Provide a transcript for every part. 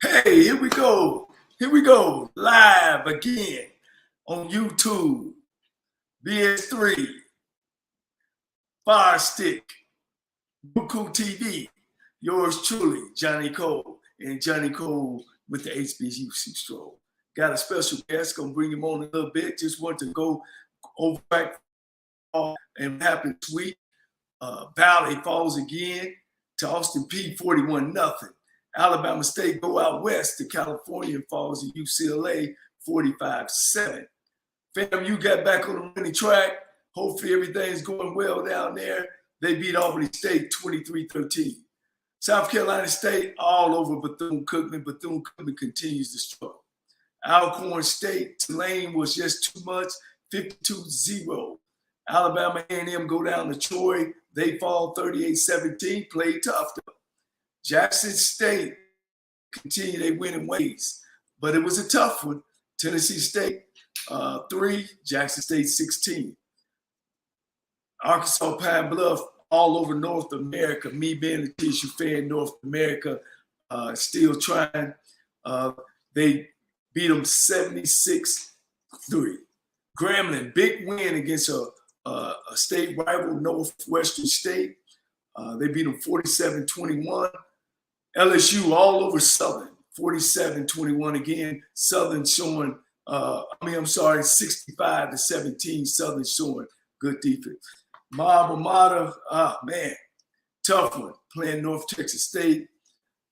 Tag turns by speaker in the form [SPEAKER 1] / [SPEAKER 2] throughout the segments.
[SPEAKER 1] Hey, here we go. Here we go. Live again on YouTube, BS3, Fire Stick, Buku TV. Yours truly, Johnny Cole, and Johnny Cole with the HBCU Stroll. Got a special guest, gonna bring him on a little bit. Just want to go over back and happen sweet. Valley falls again to Austin P 41-0. Alabama State go out west to California and falls to UCLA 45-7. Fam, you got back on the winning track. Hopefully everything's going well down there. They beat Albany State 23-13. South Carolina State all over Bethune-Cookman. Bethune-Cookman continues to struggle. Alcorn State, Tulane was just too much, 52-0. Alabama A&M go down to Troy. They fall 38-17, played tough though. Jackson State continue their winning ways, but it was a tough one. Tennessee State 3, Jackson State 16. Arkansas Pine Bluff all over North America. Me being a TSU fan, North America still trying. They beat them 76-3. Grambling, big win against a state rival, Northwestern State. They beat them 47-21. LSU all over Southern, 47-21 again. Southern showing, 65-17. Southern showing good defense. My alma mater, tough one. Playing North Texas State,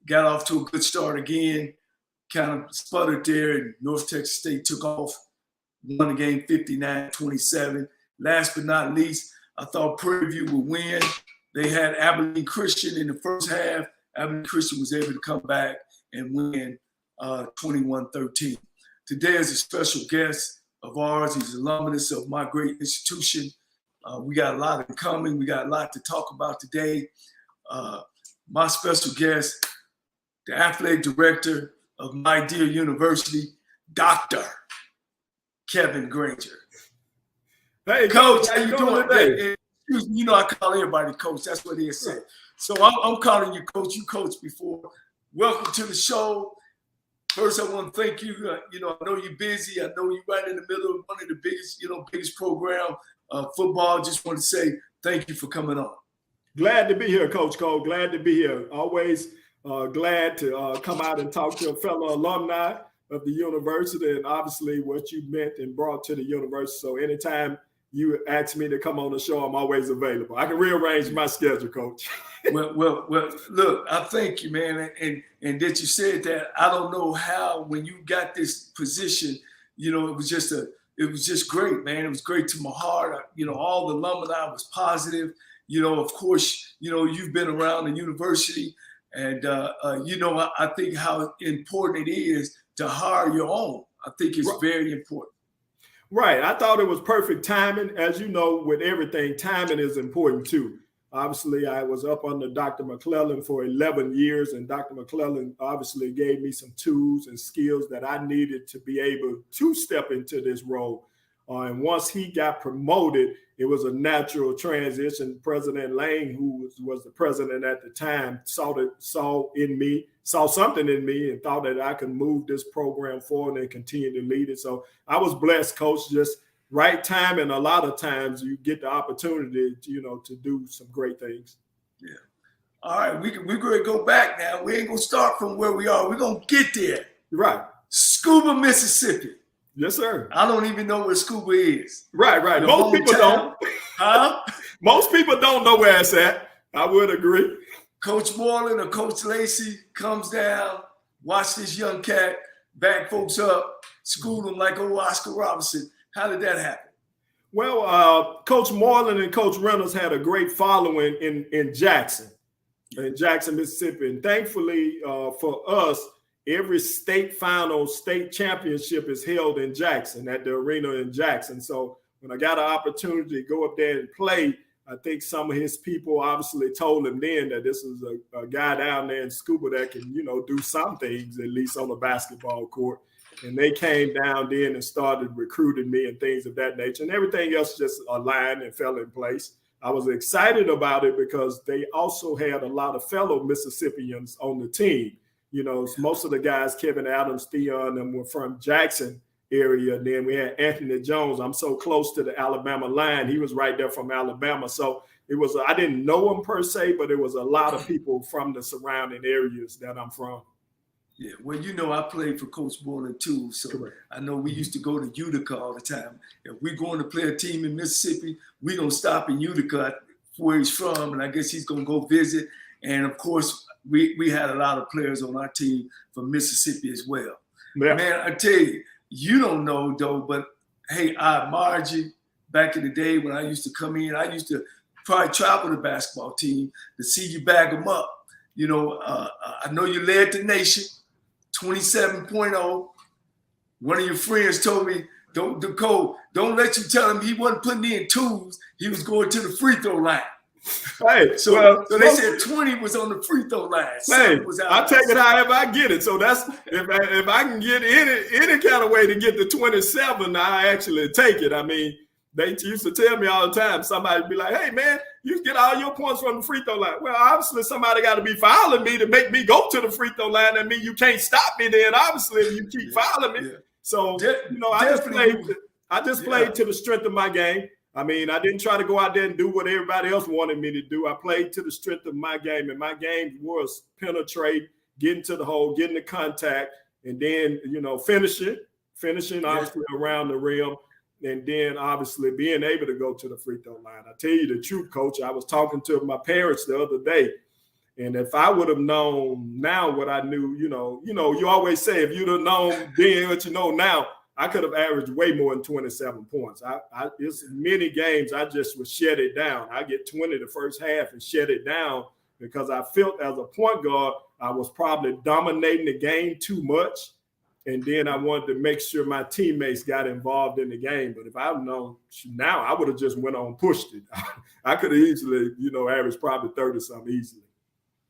[SPEAKER 1] got off to a good start again. Kind of sputtered there, and North Texas State took off. Won the game 59-27. Last but not least, I thought Prairie View would win. They had Abilene Christian in the first half. Abilene Christian was able to come back and win 21-13. Today is a special guest of ours. He's an alumnus of my great institution. We got a lot in common. We got a lot to talk about today. My special guest, the athletic director of my dear university, Dr. Kevin Granger.
[SPEAKER 2] Hey,
[SPEAKER 1] Coach, how you doing today? You know I call everybody coach. That's what they say. So I'm calling you coach. You coached before. Welcome to the show. First, I want to thank you. I know you're busy. I know you're right in the middle of one of the biggest program, football. Just want to say thank you for coming on.
[SPEAKER 2] Glad to be here, Coach Cole. Glad to be here. Always glad to come out and talk to a fellow alumni of the university, and obviously what you meant and brought to the university. So anytime you ask me to come on the show, I'm always available. I can rearrange my schedule, Coach.
[SPEAKER 1] Well, look, I thank you, man. And that you said that. I don't know how, when you got this position, it was just great, man. It was great to my heart. All the alumni was positive. Of course, you've been around the university, and I think how important it is to hire your own. I think it's very important.
[SPEAKER 2] Right. I thought it was perfect timing. As you know, with everything, timing is important too. Obviously, I was up under Dr. McClellan for 11 years, and Dr. McClellan obviously gave me some tools and skills that I needed to be able to step into this role. And once he got promoted, it was a natural transition. President Lane, who was the president at the time, saw something in me and thought that I could move this program forward and continue to lead it. So I was blessed, Coach, just right time. And a lot of times you get the opportunity, to do some great things.
[SPEAKER 1] Yeah. All right. We're going to go back now. We ain't going to start from where we are. We're going to get there.
[SPEAKER 2] Right.
[SPEAKER 1] Scuba, Mississippi.
[SPEAKER 2] Yes, sir.
[SPEAKER 1] I don't even know where Scuba is.
[SPEAKER 2] Right. Most people don't.
[SPEAKER 1] Huh?
[SPEAKER 2] Most people don't know where it's at. I would agree.
[SPEAKER 1] Coach Moreland or Coach Lacey comes down, watch this young cat, back folks up, school them like old Oscar Robertson. How did that happen?
[SPEAKER 2] Well, Coach Moreland and Coach Reynolds had a great following in Jackson, Mississippi. And thankfully for us, every state championship is held in Jackson, at the arena in Jackson. So when I got an opportunity to go up there and play, I think some of his people obviously told him then that this is a guy down there in Scuba that can, do some things, at least on the basketball court. And they came down then and started recruiting me and things of that nature. And everything else just aligned and fell in place. I was excited about it because they also had a lot of fellow Mississippians on the team. most of the guys, Kevin Adams, Theon, them were from Jackson area. And then we had Anthony Jones. I'm so close to the Alabama line. He was right there from Alabama. So it was, I didn't know him per se, but it was a lot of people from the surrounding areas that I'm from.
[SPEAKER 1] Yeah, well, I played for Coach Moreland too, so correct. I know we used to go to Utica all the time. If we're going to play a team in Mississippi, we're going to stop in Utica where he's from, and I guess he's going to go visit. And, of course, we had a lot of players on our team from Mississippi as well. Yeah. Man, I tell you, you don't know, though, but, hey, I admired you back in the day when I used to come in. I used to probably travel the basketball team to see you bag them up. I know you led the nation. 27.0. One of your friends told me, don't let you tell him he wasn't putting in twos. He was going to the free throw line.
[SPEAKER 2] Hey,
[SPEAKER 1] so they said 20 was on the free throw line.
[SPEAKER 2] Hey, I take it however I get it. So that's if I can get any kind of way to get the 27, I actually take it. I mean, they used to tell me all the time. Somebody'd be like, "Hey, man, you get all your points from the free throw line." Well, obviously, somebody got to be fouling me to make me go to the free throw line. That means you can't stop me. Then, obviously, if you keep fouling me. Yeah. So, I just played to the strength of my game. I mean, I didn't try to go out there and do what everybody else wanted me to do. I played to the strength of my game, and my game was penetrate, getting to the hole, getting the contact, and then finishing obviously around the rim. And then, obviously, being able to go to the free throw line. I tell you the truth, Coach. I was talking to my parents the other day, and if I would have known now what I knew, you always say if you'd have known then what you know now, I could have averaged way more than 27 points. It's many games I just would shut it down. I get 20 the first half and shut it down because I felt as a point guard I was probably dominating the game too much. And then I wanted to make sure my teammates got involved in the game. But if I'd known now, I would have just went on and pushed it. I could have easily, averaged probably 30-something easily.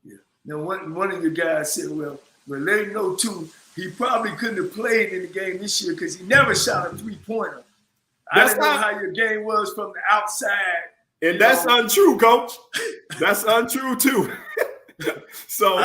[SPEAKER 1] Yeah. Now, one of your guys said, well, let him know, too, he probably couldn't have played in the game this year because he never shot a three-pointer. I didn't know how your game was from the outside.
[SPEAKER 2] And that's untrue, Coach. That's untrue, too. So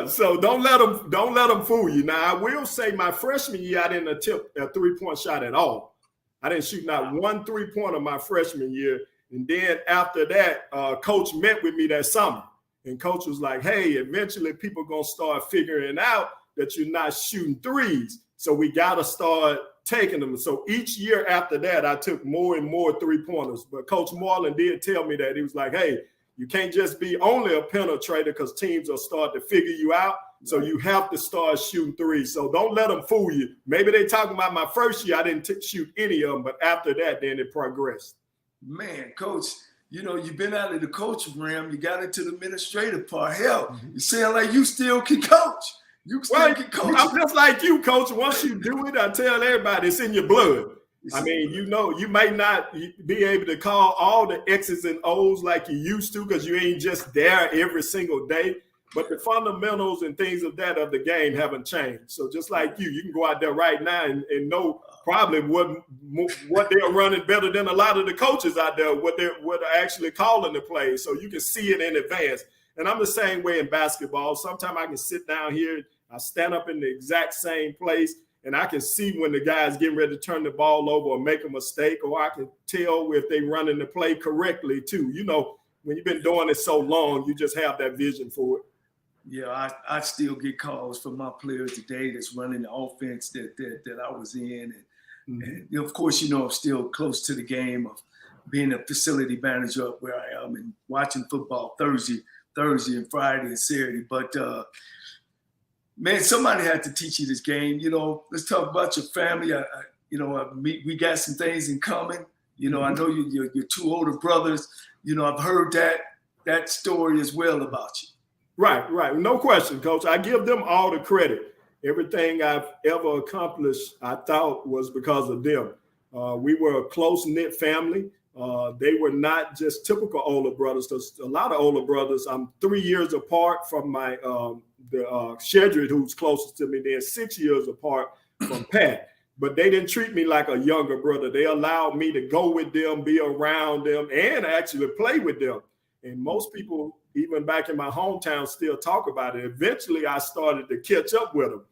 [SPEAKER 2] so don't let them fool you. Now I will say my freshman year I didn't attempt a 3-point shot at all. I didn't shoot not one 3-pointer my freshman year. And then after that, Coach met with me that summer, and Coach was like, "Hey, eventually people gonna start figuring out that you're not shooting threes, so we gotta start taking them." So each year after that, I took more and more 3-pointers. But Coach Moreland did tell me that he was like, "Hey, you can't just be only a penetrator because teams will start to figure you out. So you have to start shooting threes. So don't let them fool you." Maybe they talking about my first year. I didn't shoot any of them, but after that, then it progressed.
[SPEAKER 1] Man, Coach, you've been out of the coaching realm. You got into the administrative part. Hell, you sound like you still can coach. You still can coach.
[SPEAKER 2] I'm just like you, Coach. Once you do it, I tell everybody it's in your blood. I mean, you might not be able to call all the X's and O's like you used to because you ain't just there every single day. But the fundamentals and things of the game haven't changed. So just like you can go out there right now and know probably what they're running better than a lot of the coaches out there, what they're actually calling the plays. So you can see it in advance. And I'm the same way in basketball. Sometimes I can sit down here, I stand up in the exact same place, and I can see when the guy's getting ready to turn the ball over or make a mistake, or I can tell if they running the play correctly too. When you've been doing it so long, you just have that vision for it.
[SPEAKER 1] Yeah, I still get calls from my players today that's running the offense that I was in. And of course, I'm still close to the game of being a facility manager up where I am and watching football Thursday and Friday and Saturday. But, man, somebody had to teach you this game. Let's talk about your family. We got some things in common. I know your two older brothers. I've heard that story as well about you.
[SPEAKER 2] Right. No question, Coach. I give them all the credit. Everything I've ever accomplished, I thought, was because of them. We were a close-knit family. They were not just typical older brothers. There's a lot of older brothers. I'm 3 years apart from my Shedrick, who's closest to me. They're 6 years apart from Pat. But they didn't treat me like a younger brother. They allowed me to go with them, be around them, and actually play with them. And most people even back in my hometown, still talk about it. Eventually, I started to catch up with them.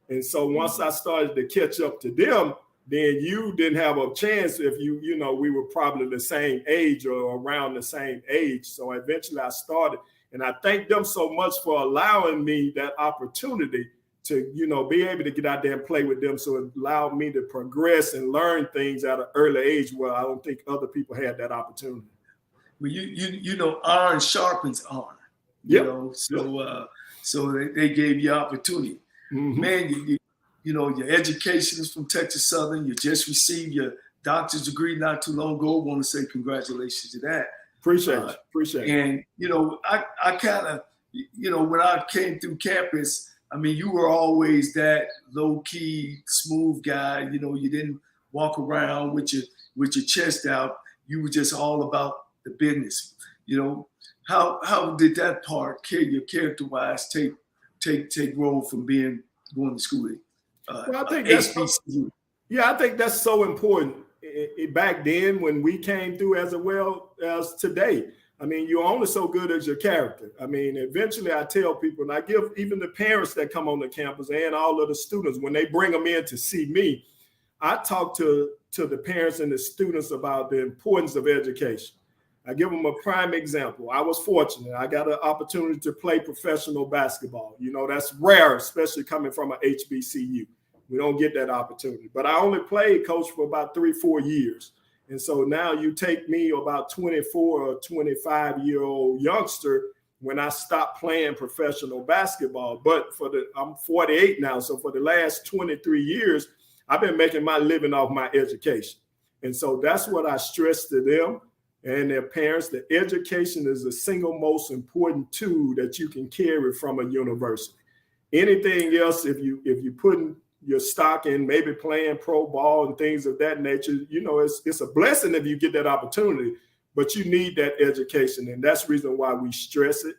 [SPEAKER 2] And so once I started to catch up to them, then you didn't have a chance if we were probably the same age or around the same age. So eventually I started, and I thank them so much for allowing me that opportunity to, be able to get out there and play with them. So it allowed me to progress and learn things at an early age where I don't think other people had that opportunity.
[SPEAKER 1] Well, iron sharpens iron. So they gave you opportunity. Mm-hmm. Man, your education is from Texas Southern. You just received your doctor's degree not too long ago. I want to say congratulations to that.
[SPEAKER 2] Appreciate it.
[SPEAKER 1] And, I kind of, when I came through campus, I mean, you were always that low-key, smooth guy. You didn't walk around with your chest out. You were just all about the business. How did that part carry your character-wise take role from going to school?
[SPEAKER 2] Well, I think HBCU. I think that's so important. Back then, when we came through as well as today, I mean, you're only so good as your character. I mean, eventually I tell people, and I give even the parents that come on the campus and all of the students, when they bring them in to see me, I talk to the parents and the students about the importance of education. I give them a prime example. I was fortunate. I got an opportunity to play professional basketball. That's rare, especially coming from an HBCU. We don't get that opportunity. But I only played, Coach, for about 3-4 years. And so now you take me about 24 or 25-year-old youngster when I stopped playing professional basketball. But I'm 48 now. So for the last 23 years, I've been making my living off my education. And so that's what I stress to them and their parents. The education is the single most important tool that you can carry from a university. Anything else, if you put your stock in maybe playing pro ball and things of that nature, it's a blessing if you get that opportunity, but you need that education. And that's the reason why we stress it.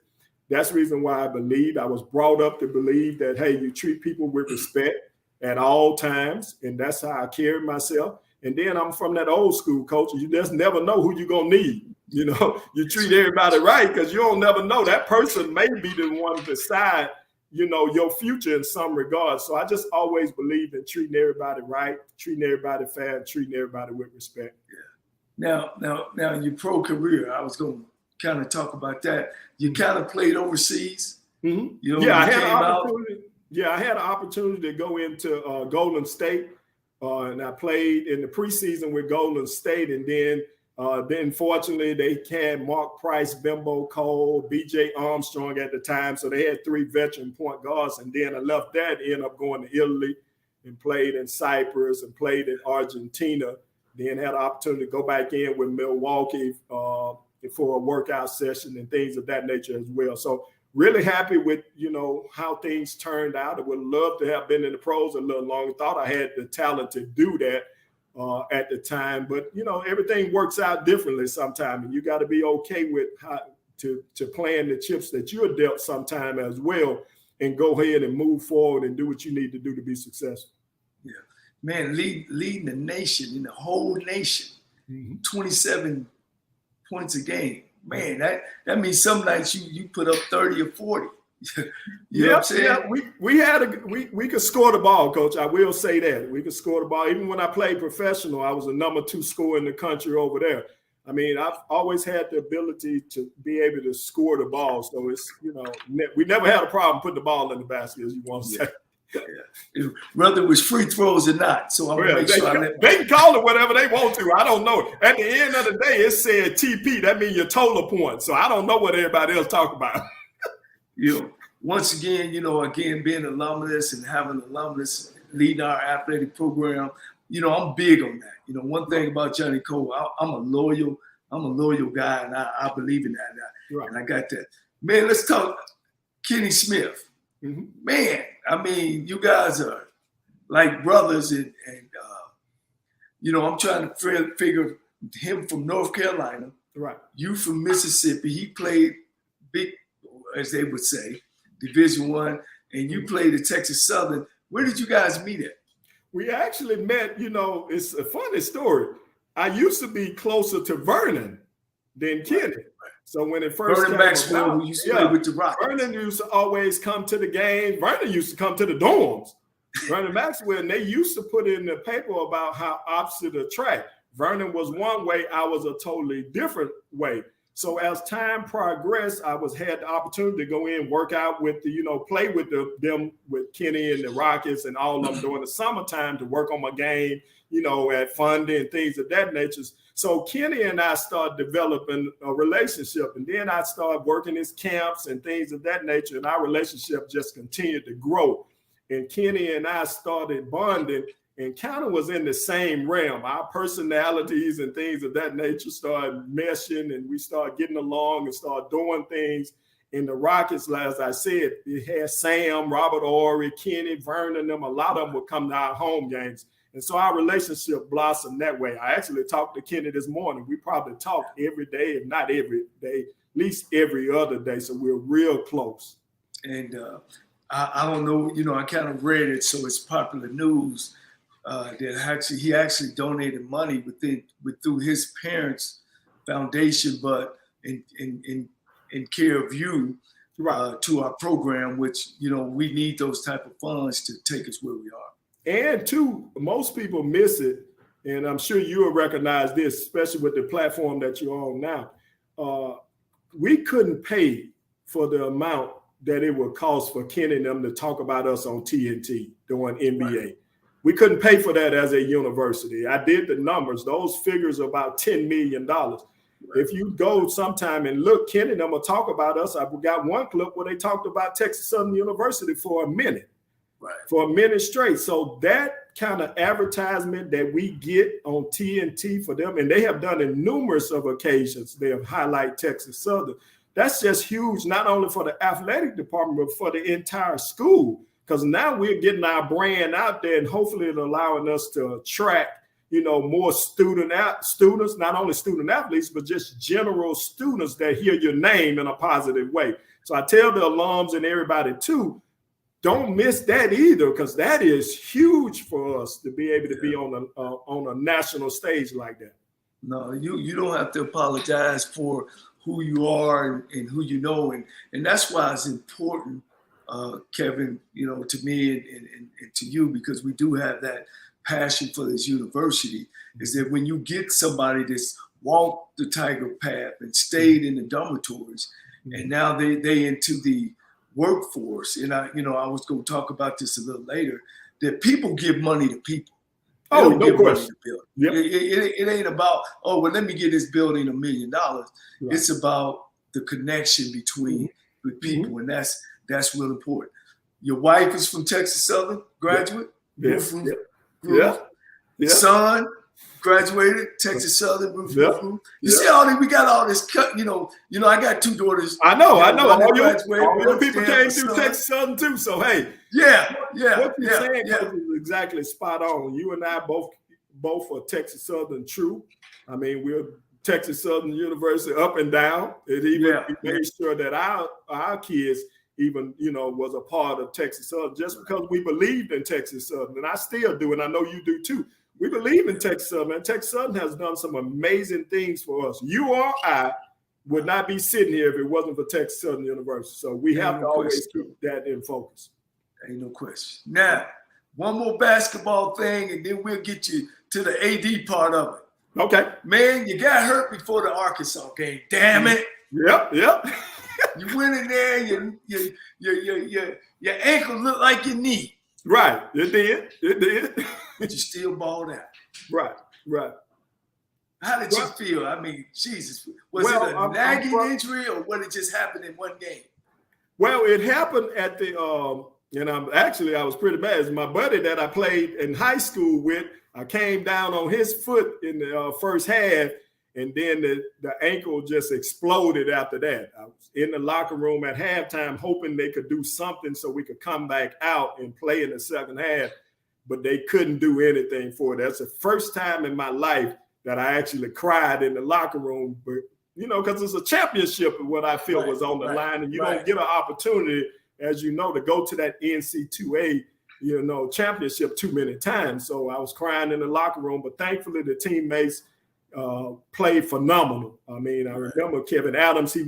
[SPEAKER 2] That's the reason why I was brought up to believe that, hey, you treat people with respect at all times. And that's how I carry myself. And then I'm from that old school culture. You just never know who you're going to need. You treat everybody right because you don't never know. That person may be the one to decide your future in some regard. So I just always believe in treating everybody right, treating everybody fair, and treating everybody with respect.
[SPEAKER 1] Yeah. Now in your pro career, I was going to kind of talk about that. You kind of played overseas.
[SPEAKER 2] Mm-hmm. I had an opportunity to go into Golden State, and I played in the preseason with Golden State, and then fortunately they had Mark Price, Bimbo Cole, B.J. Armstrong at the time. So they had 3 veteran point guards. And then I left that, ended up going to Italy and played in Cyprus and played in Argentina. Then had an opportunity to go back in with Milwaukee for a workout session and things of that nature as well. So really happy with, how things turned out. I would love to have been in the pros a little longer. Thought I had the talent to do that at the time, but everything works out differently sometimes, and you got to be okay with how to plan the chips that you're dealt sometime as well, and go ahead and move forward and do what you need to do to be successful.
[SPEAKER 1] Yeah, man, leading the nation, in the whole nation, 27 points a game. Man, that means some nights you put up 30 or 40. You know what I'm saying?
[SPEAKER 2] Yeah, we could score the ball, Coach. I will say that. We could score the ball. Even when I played professional, I was the number 2 scorer in the country over there. I mean, I've always had the ability to be able to score the ball. So it's, we never had a problem putting the ball in the basket, as you want to say.
[SPEAKER 1] Yeah. Whether it was free throws or not. So I'm going to make sure
[SPEAKER 2] they can call it whatever they want to. I don't know. At the end of the day, it said TP. That means your total points. So I don't know what everybody else talk about.
[SPEAKER 1] Once again, being alumnus and having alumnus leading our athletic program, I'm big on that. One thing about Johnnie Cole, I'm a loyal guy, and I believe in that.
[SPEAKER 2] Right. And
[SPEAKER 1] I got that. Man, let's talk Kenny Smith. Mm-hmm. Man, I mean, you guys are like brothers, and I'm trying to figure him from North Carolina,
[SPEAKER 2] right? You
[SPEAKER 1] from Mississippi. He played big, as they would say, Division I, and you played at Texas Southern. Where did you guys meet at?
[SPEAKER 2] We actually met, it's a funny story. I used to be closer to Vernon than Kenny. So when it first
[SPEAKER 1] Vernon
[SPEAKER 2] came
[SPEAKER 1] Maxwell,
[SPEAKER 2] about,
[SPEAKER 1] who used to play with the Rockets.
[SPEAKER 2] Vernon used to always come to the game. Vernon used to come to the dorms. Vernon Maxwell, and they used to put in the paper about how opposite attract. Vernon was one way, I was a totally different way. So as time progressed, I had the opportunity to go in, work out with play with them with Kenny and the Rockets and all of them during the summertime to work on my game, at funding and things of that nature. So Kenny and I started developing a relationship, and then I started working his camps and things of that nature, and our relationship just continued to grow. And Kenny and I started bonding and kind of was in the same realm. Our personalities and things of that nature started meshing, and we started getting along and started doing things. In the Rockets, as I said, it had Sam, Robert Ory, Kenny, Vernon, them. A lot of them would come to our home games. And so our relationship blossomed that way. I actually talked to Kenny this morning. We probably talk every day, if not every day, at least every other day. So we're real close.
[SPEAKER 1] And I don't know, I kind of read it, so it's popular news that he actually donated money through his parents' foundation, but in care of you, to our program, which we need those type of funds to take us where we are.
[SPEAKER 2] And two, most people miss it, and I'm sure you will recognize this, especially with the platform that you're on now. We couldn't pay for the amount that it would cost for Kenny and them to talk about us on TNT during NBA. Right. We couldn't pay for that as a university. I did the numbers. Those figures are about $10 million. Right. If you go sometime and look, Kenny and them will talk about us. I've got one clip where they talked about Texas Southern University for a minute. Right. For a minute straight. So that kind of advertisement that we get on TNT for them, and they have done it numerous of occasions, they have highlighted Texas Southern. That's just huge, not only for the athletic department, but for the entire school. Because now we're getting our brand out there, and hopefully it's allowing us to attract, more students, not only student athletes, but just general students that hear your name in a positive way. So I tell the alums and everybody too, don't miss that either, because that is huge for us to be able to be on a national stage like that.
[SPEAKER 1] No, you don't have to apologize for who you are and who you know, and that's why it's important, Kevin, to me and to you, because we do have that passion for this university, is that when you get somebody that's walked the tiger path and stayed in the dormitories, and now they into the workforce, and I was going to talk about this a little later, that people give money to people.
[SPEAKER 2] Oh, no question.
[SPEAKER 1] Yep. It ain't about, let me get this building $1 million. Right. It's about the connection between with people, and that's real important. Your wife is from Texas Southern, graduate.
[SPEAKER 2] Yes.
[SPEAKER 1] Yeah. Son graduated Texas Southern. You see all this? We got all this cut. I got two daughters.
[SPEAKER 2] I know. All your people came through Texas Southern too. So hey, what you're saying is exactly spot on. You and I both are Texas Southern true. I mean, we're Texas Southern University up and down. It even made sure that our kids even was a part of Texas Southern, just because we believed in Texas Southern, and I still do, and I know you do too. We believe in Texas Southern, and Texas Southern has done some amazing things for us. You or I would not be sitting here if it wasn't for Texas Southern University. So we have to always keep that in focus.
[SPEAKER 1] Ain't no question. Now, one more basketball thing, and then we'll get you to the AD part of it.
[SPEAKER 2] Okay.
[SPEAKER 1] Man, you got hurt before the Arkansas game. Damn it.
[SPEAKER 2] Yep.
[SPEAKER 1] You went in there, and your ankle looked like your knee.
[SPEAKER 2] Right. It did.
[SPEAKER 1] But you still balled out.
[SPEAKER 2] Right.
[SPEAKER 1] How did you feel? I mean, Jesus. Was it a nagging injury, or what it just happened in one game?
[SPEAKER 2] Well, it happened at the I was pretty bad. It's my buddy that I played in high school with. I came down on his foot in the first half, and then the ankle just exploded after that. I was in the locker room at halftime hoping they could do something so we could come back out and play in the second half, but they couldn't do anything for it. That's the first time in my life that I actually cried in the locker room, but because it's a championship of what I feel was on the line, and you don't get an opportunity, as you know, to go to that NC2A, championship too many times. So I was crying in the locker room, but thankfully the teammates, played phenomenal. I mean, I remember Kevin Adams, he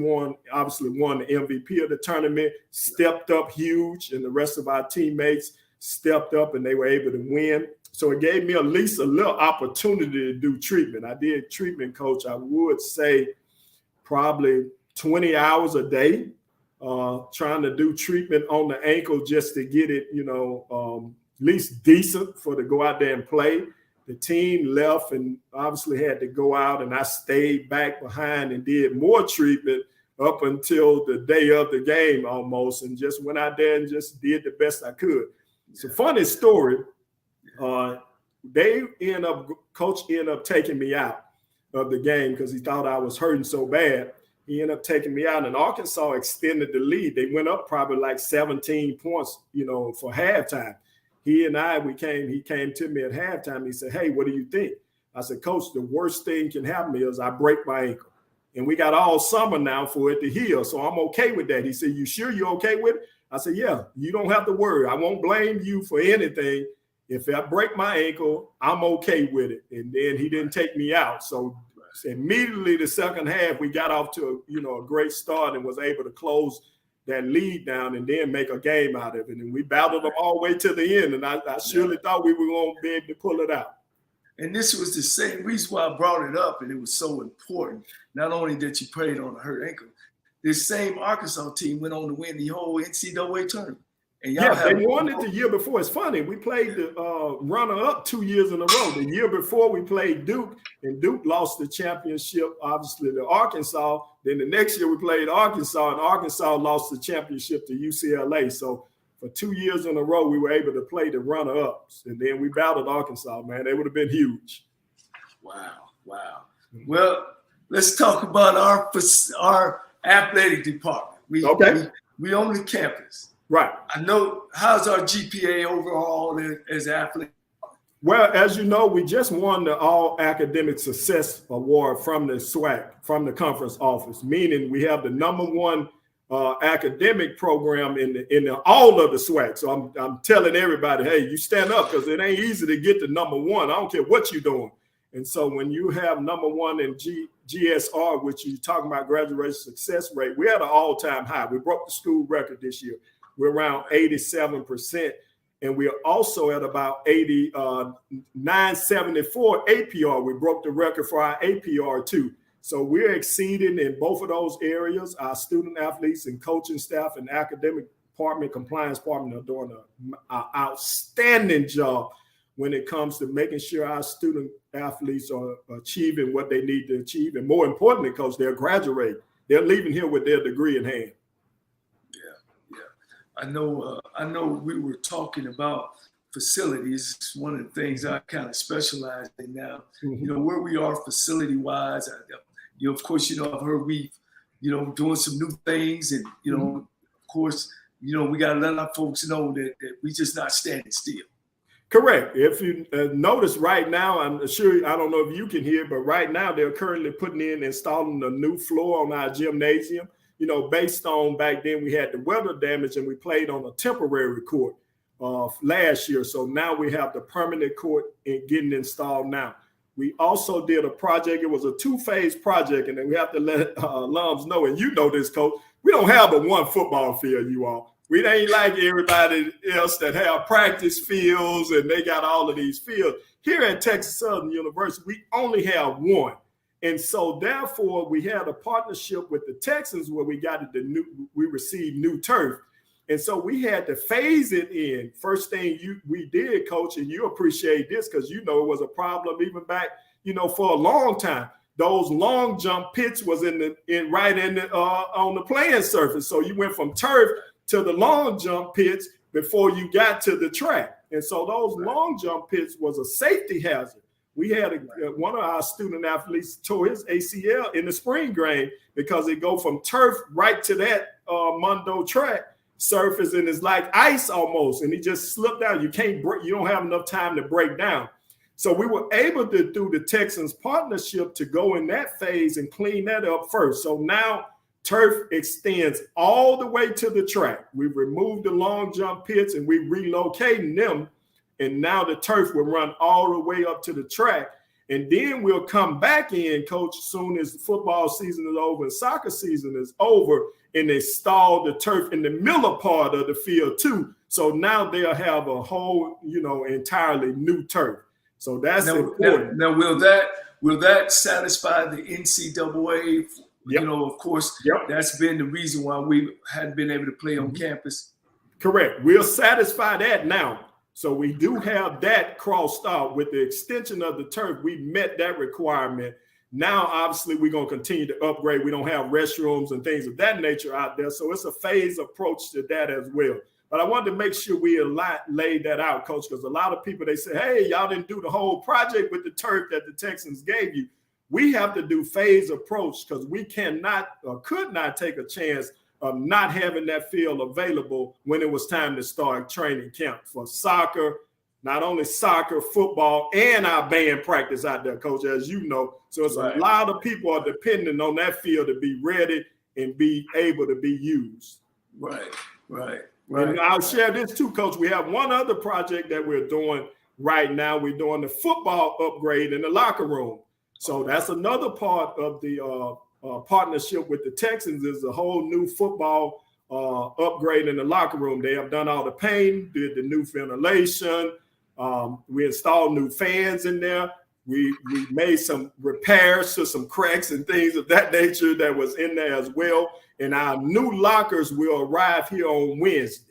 [SPEAKER 2] obviously won the MVP of the tournament, stepped up huge, and the rest of our teammates stepped up and they were able to win. So it gave me at least a little opportunity to do treatment. I did treatment, coach, I would say probably 20 hours a day, trying to do treatment on the ankle just to get it, at least decent for to go out there and play. The team left and obviously had to go out, and I stayed back behind and did more treatment up until the day of the game almost, and just went out there and just did the best I could. It's a funny story. Coach ended up taking me out of the game because he thought I was hurting so bad. He ended up taking me out, and Arkansas extended the lead. They went up probably like 17 points, for halftime. He came to me at halftime. He said, "Hey, what do you think?" I said, "Coach, the worst thing can happen is I break my ankle. And we got all summer now for it to heal. So I'm okay with that." He said, "You sure you're okay with it?" I said, "Yeah, you don't have to worry. I won't blame you for anything. If I break my ankle, I'm okay with it." And then he didn't take me out. So immediately the second half, we got off to a great start and was able to close that lead down and then make a game out of it. And we battled them all the way to the end. And I surely thought we were going to be able to pull it out.
[SPEAKER 1] And this was the same reason why I brought it up, and it was so important. Not only that you played on a hurt ankle, this same Arkansas team went on to win the whole NCAA tournament. And
[SPEAKER 2] they won it the year before. It's funny. We played the runner-up 2 years in a row. The year before, we played Duke, and Duke lost the championship, obviously, to Arkansas. Then the next year, we played Arkansas, and Arkansas lost the championship to UCLA. So for 2 years in a row, we were able to play the runner-ups. And then we battled Arkansas, man. They would have been huge.
[SPEAKER 1] Wow. Well, let's talk about our athletic department. We on the campus.
[SPEAKER 2] Right.
[SPEAKER 1] I know. How's our GPA overall as athletes?
[SPEAKER 2] Well, as you know, we just won the All Academic Success Award from the SWAC, from the conference office, meaning we have the #1 academic program in all of the SWAC. So I'm telling everybody, hey, you stand up, because it ain't easy to get to #1. I don't care what you're doing. And so when you have #1 in GSR, which you're talking about graduation success rate, we're at an all-time high. We broke the school record this year. We're around 87%. And we're also at about 974 APR. We broke the record for our APR too. So we're exceeding in both of those areas. Our student athletes and coaching staff and academic department, compliance department are doing an outstanding job when it comes to making sure our student athletes are achieving what they need to achieve. And more importantly, because they're graduating, they're leaving here with their degree in hand.
[SPEAKER 1] I know we were talking about facilities. It's one of the things I kind of specialize in now.
[SPEAKER 2] Mm-hmm.
[SPEAKER 1] Where we are facility-wise. Of course, I've heard we, doing some new things, and of course, we got to let our folks know that we just not standing still.
[SPEAKER 2] Correct. If you notice right now, I'm sure, I don't know if you can hear, but right now they're currently installing a new floor on our gymnasium. Based on back then we had the weather damage and we played on a temporary court last year. So now we have the permanent court getting installed now. We also did a project. It was a 2-phase project, and then we have to let alums know, and this, Coach, we don't have but one football field, you all. We ain't like everybody else that have practice fields and they got all of these fields. Here at Texas Southern University, we only have one. And so therefore we had a partnership with the Texans where we received new turf. And so we had to phase it in. First thing we did, Coach, and you appreciate this because it was a problem even back, for a long time. Those long jump pits was on the playing surface. So you went from turf to the long jump pits before you got to the track. And so those long jump pits was a safety hazard. We had one of our student athletes tore his ACL in the spring game because it go from turf right to that Mundo track surface, and it's like ice almost, and he just slipped out. You can't break. You don't have enough time to break down. So we were able to, through the Texans partnership, to go in that phase and clean that up first. So now turf extends all the way to the track. We removed the long jump pits and we relocating them. And now the turf will run all the way up to the track. And then we'll come back in, Coach, as soon as football season is over and soccer season is over, and install the turf in the middle part of the field too. So now they'll have a whole, entirely new turf. So that's important.
[SPEAKER 1] Now, will that satisfy the NCAA?
[SPEAKER 2] Yep.
[SPEAKER 1] Of course,
[SPEAKER 2] Yep.
[SPEAKER 1] That's been the reason why we hadn't been able to play on campus.
[SPEAKER 2] Correct. We'll satisfy that now. So we do have that crossed out with the extension of the turf. We met that requirement. Now, obviously, we're going to continue to upgrade. We don't have restrooms and things of that nature out there. So it's a phased approach to that as well. But I wanted to make sure we laid that out, Coach, because a lot of people, they say, hey, y'all didn't do the whole project with the turf that the Texans gave you. We have to do phased approach because we cannot or could not take a chance of not having that field available when it was time to start training camp for soccer, not only soccer, football, and our band practice out there, Coach, as you know. So it's
[SPEAKER 1] right.
[SPEAKER 2] A lot of people are depending on that field to be ready and be able to be used.
[SPEAKER 1] Right.
[SPEAKER 2] And I'll share this too, Coach. We have one other project that we're doing right now. We're doing the football upgrade in the locker room. So that's another part of the partnership with the Texans is a whole new football upgrade in the locker room. They have done all the paint, did the new ventilation. We installed new fans in there. We made some repairs to some cracks and things of that nature that was in there as well. And our new lockers will arrive here on Wednesday.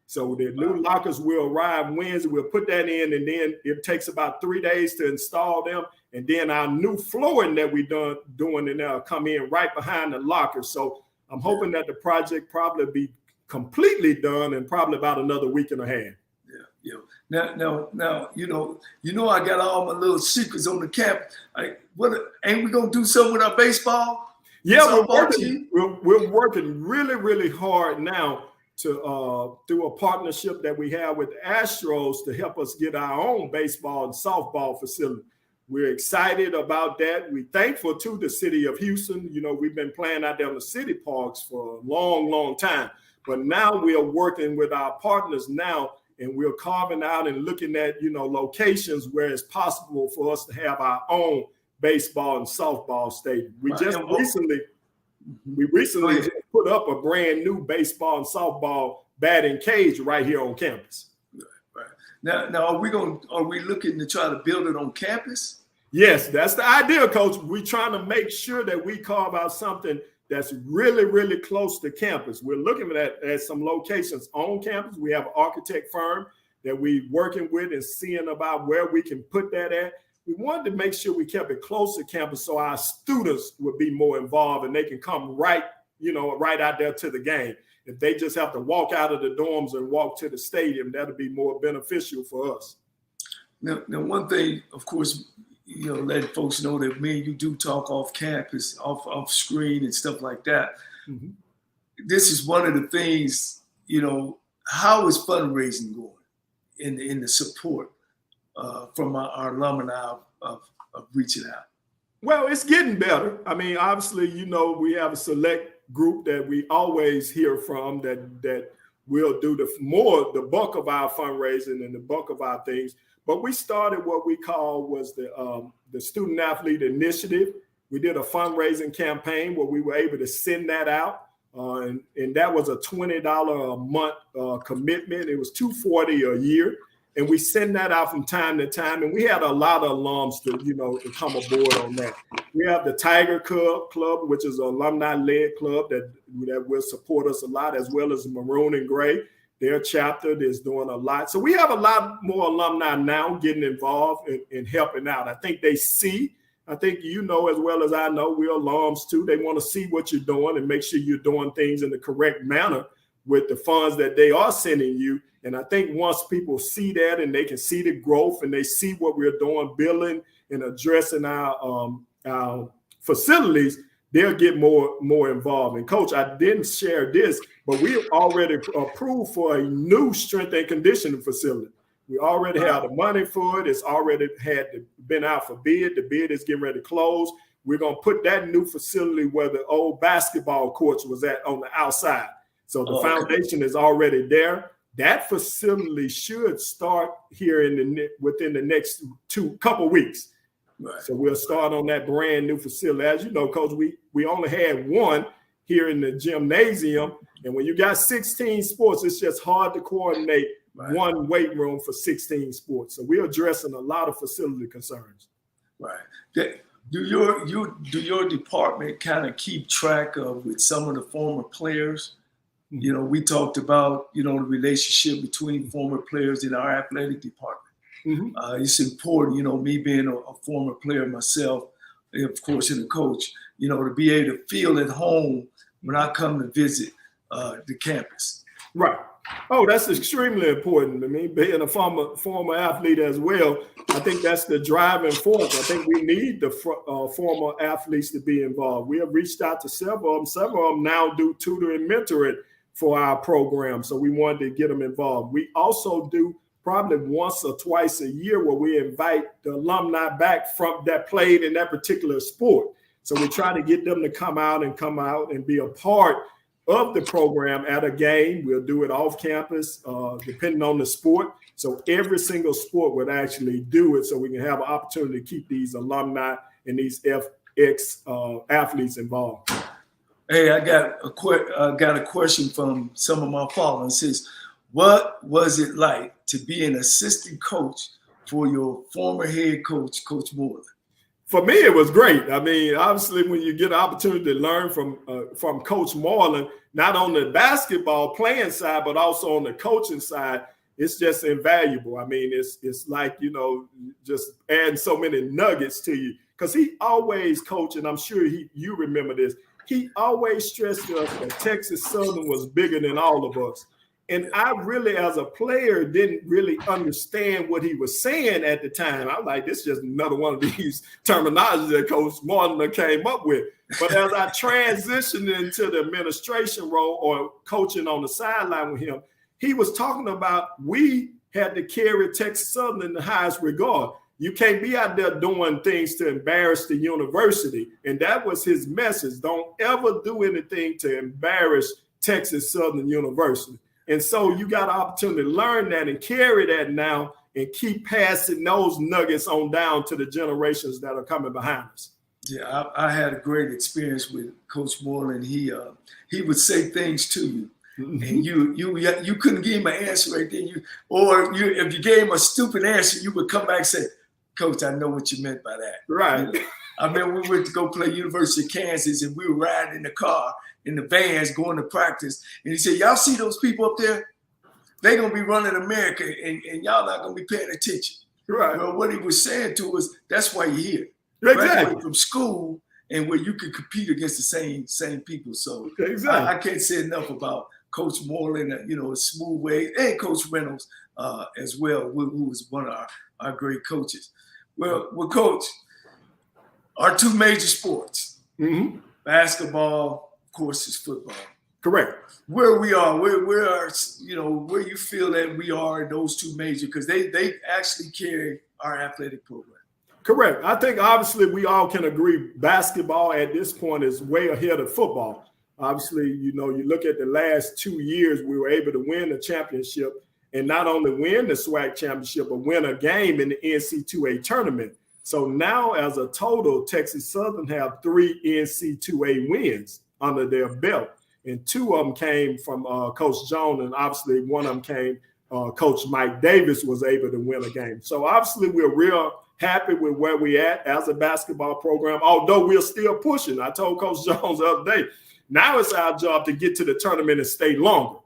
[SPEAKER 2] So the new lockers will arrive Wednesday. We'll put that in, and then it takes about 3 days to install them. And then our new flooring that we're doing in there come in right behind the locker. So I'm hoping that the project probably be completely done in probably about another week and a half.
[SPEAKER 1] Yeah. Now, I got all my little secrets on the camp. Ain't we gonna do something with our baseball?
[SPEAKER 2] Yeah, we're working really, really hard now to through a partnership that we have with the Astros to help us get our own baseball and softball facility. We're excited about that. We're thankful to the city of Houston. We've been playing out there in the city parks for a long, long time. But now we are working with our partners now, and we're carving out and looking at, locations where it's possible for us to have our own baseball and softball stadium. We recently just put up a brand new baseball and softball batting cage right here on campus.
[SPEAKER 1] Now, are we looking to try to build it on campus?
[SPEAKER 2] Yes, that's the idea, Coach. We're trying to make sure that we carve out something that's really, really close to campus. We're looking at some locations on campus. We have an architect firm that we're working with and seeing about where we can put that at. We wanted to make sure we kept it close to campus so our students would be more involved and they can come right out there to the game. If they just have to walk out of the dorms and walk to the stadium, that'll be more beneficial for us.
[SPEAKER 1] Now one thing, of course, let folks know that me and you do talk off campus, off screen and stuff like that. Mm-hmm. This is one of the things, how is fundraising going in the support from our alumni of reaching out? Well, it's getting better. I mean, obviously, we have a select group that we always hear from that will do the bulk of our fundraising and the bulk of our things. But we started what we call was the Student Athlete Initiative. We did a fundraising campaign where we were able to send that out. And that was a $20 a month commitment. It was $240 a year. And we send that out from time to time. And we had a lot of alums to come aboard on that. We have the Tiger Club, which is an alumni-led club that will support us a lot, as well as Maroon and Gray. Their chapter is doing a lot. So we have a lot more alumni now getting involved and helping out. I think they see, as well as I know, we're alums too. They want to see what you're doing and make sure you're doing things in the correct manner with the funds that they are sending you. And I think once people see that and they can see the growth and they see what we're doing, building and addressing our facilities, they'll get more involved. And Coach, I didn't share this, but we already approved for a new strength and conditioning facility. We already have the money for it. It's already been out for bid. The bid is getting ready to close. We're going to put that new facility where the old basketball courts was at on the outside. So the foundation is already there. That facility should start here within the next couple weeks. Right.
[SPEAKER 2] So we'll start on that brand new facility. As you know, Coach, we only had one here in the gymnasium. And when you got 16 sports, it's just hard to coordinate one weight room for 16 sports. So we're addressing a lot of facility concerns.
[SPEAKER 1] Right. Do your department kind of keep track of with some of the former players? You know, we talked about, the relationship between former players in our athletic department. Mm-hmm. It's important, me being a former player myself, of course, and a coach, to be able to feel at home when I come to visit the campus.
[SPEAKER 2] Right. Oh, that's extremely important to me. Being a former athlete as well, I think that's the driving force. I think we need the former athletes to be involved. We have reached out to several of them. Several of them now do tutoring and mentoring for our program, so we wanted to get them involved. We also do probably once or twice a year where we invite the alumni back from that played in that particular sport. So we try to get them to come out and be a part of the program at a game. We'll do it off campus, depending on the sport. So every single sport would actually do it so we can have an opportunity to keep these alumni and these FX athletes involved.
[SPEAKER 1] Hey, I got a question from some of my followers. It says, what was it like to be an assistant coach for your former head coach, Coach Moreland?
[SPEAKER 2] For me, it was great. I mean, obviously, when you get an opportunity to learn from Coach Moreland, not on the basketball playing side, but also on the coaching side, it's just invaluable. I mean, it's like, just adding so many nuggets to you. Because he always coached, and I'm sure you remember this, he always stressed to us that Texas Southern was bigger than all of us. And I really, as a player, didn't really understand what he was saying at the time. I was like, this is just another one of these terminologies that Coach Martin came up with. But as I transitioned into the administration role or coaching on the sideline with him, he was talking about we had to carry Texas Southern in the highest regard. You can't be out there doing things to embarrass the university. And that was his message. Don't ever do anything to embarrass Texas Southern University. And so you got an opportunity to learn that and carry that now and keep passing those nuggets on down to the generations that are coming behind us.
[SPEAKER 1] Yeah, I had a great experience with Coach Moreland. He would say things to you, and you couldn't give him an answer right then. If you gave him a stupid answer, you would come back and say, "Coach, I know what you meant by that."
[SPEAKER 2] Right.
[SPEAKER 1] I remember we went to go play University of Kansas, and we were riding in the car, in the vans, going to practice. And he said, "Y'all see those people up there? They're going to be running America, and y'all not going to be paying attention."
[SPEAKER 2] Right.
[SPEAKER 1] Well, what he was saying to us, that's why you're here.
[SPEAKER 2] Exactly.
[SPEAKER 1] From school and where you can compete against the same people. So
[SPEAKER 2] exactly.
[SPEAKER 1] I can't say enough about Coach Moreland, a smooth way, and Coach Reynolds as well, who was one of our great coaches. Well, Coach, our two major sports, basketball, of course, is football.
[SPEAKER 2] Correct.
[SPEAKER 1] Where we are, where you feel that we are in those two major, because they actually carry our athletic program.
[SPEAKER 2] Correct. I think obviously we all can agree basketball at this point is way ahead of football. Obviously, you look at the last 2 years, we were able to win the championship and not only win the SWAC championship, but win a game in the NC2A tournament. So now as a total, Texas Southern have 3 NC2A wins under their belt. And 2 of them came from Coach Jones, and obviously one of them came, Coach Mike Davis was able to win a game. So obviously we're real happy with where we at as a basketball program, although we're still pushing. I told Coach Jones the other day, now it's our job to get to the tournament and stay longer.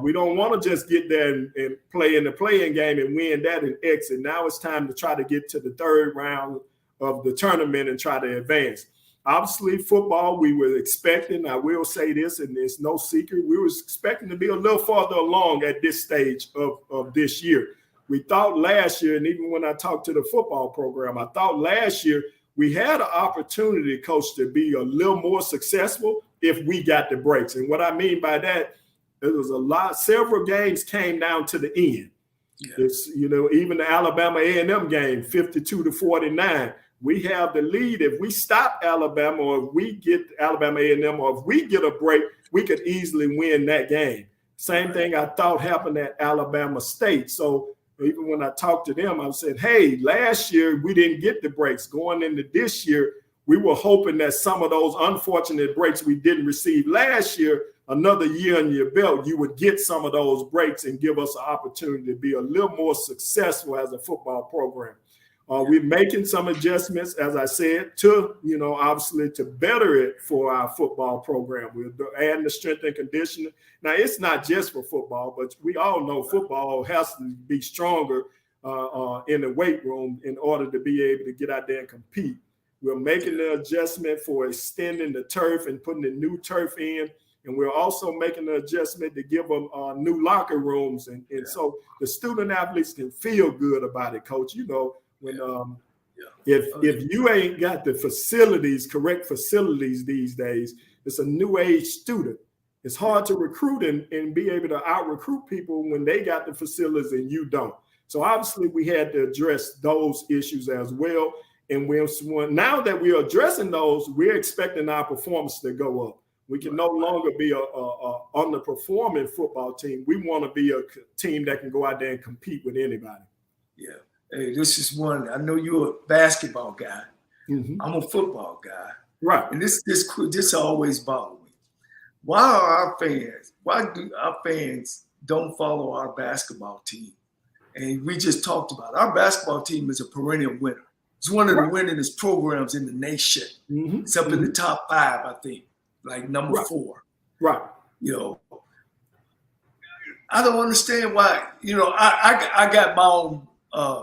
[SPEAKER 2] We don't want to just get there and play in the playing game and win that and exit. Now it's time to try to get to the 3rd round of the tournament and try to advance. Obviously, football, we were expecting, I will say this, and it's no secret, we were expecting to be a little farther along at this stage of this year. We thought last year, and even when I talked to the football program, I thought last year we had an opportunity, Coach, to be a little more successful if we got the breaks. And what I mean by that, there was several games came down to the end. Yeah. It's, even the Alabama A&M game, 52-49. We have the lead. If we stop Alabama, or if we get Alabama A&M, or if we get a break, we could easily win that game. Same thing I thought happened at Alabama State. So even when I talked to them, I said, hey, last year we didn't get the breaks. Going into this year, we were hoping that some of those unfortunate breaks we didn't receive last year, another year in your belt, you would get some of those breaks and give us an opportunity to be a little more successful as a football program. We're making some adjustments, as I said, to, obviously to better it for our football program. We're adding the strength and conditioning. Now, it's not just for football, but we all know football has to be stronger in the weight room in order to be able to get out there and compete. We're making the adjustment for extending the turf and putting the new turf in. And we're also making the adjustment to give them new locker rooms. And so the student athletes can feel good about it, Coach. When if you ain't got the correct facilities these days, it's a new age student. It's hard to recruit and be able to out recruit people when they got the facilities and you don't. So obviously we had to address those issues as well. And now that we are addressing those, we're expecting our performance to go up. We can no longer be a underperforming football team. We want to be a team that can go out there and compete with anybody. Yeah.
[SPEAKER 1] Hey, this is one. I know you're a basketball guy. Mm-hmm. I'm a football guy.
[SPEAKER 2] Right.
[SPEAKER 1] And this always bothers me. Why do our fans don't follow our basketball team? And we just talked about it. Our basketball team is a perennial winner. It's one of the winningest programs in the nation. Mm-hmm. It's up in the top 5, I think, like number 4.
[SPEAKER 2] Right.
[SPEAKER 1] I don't understand why. I got my own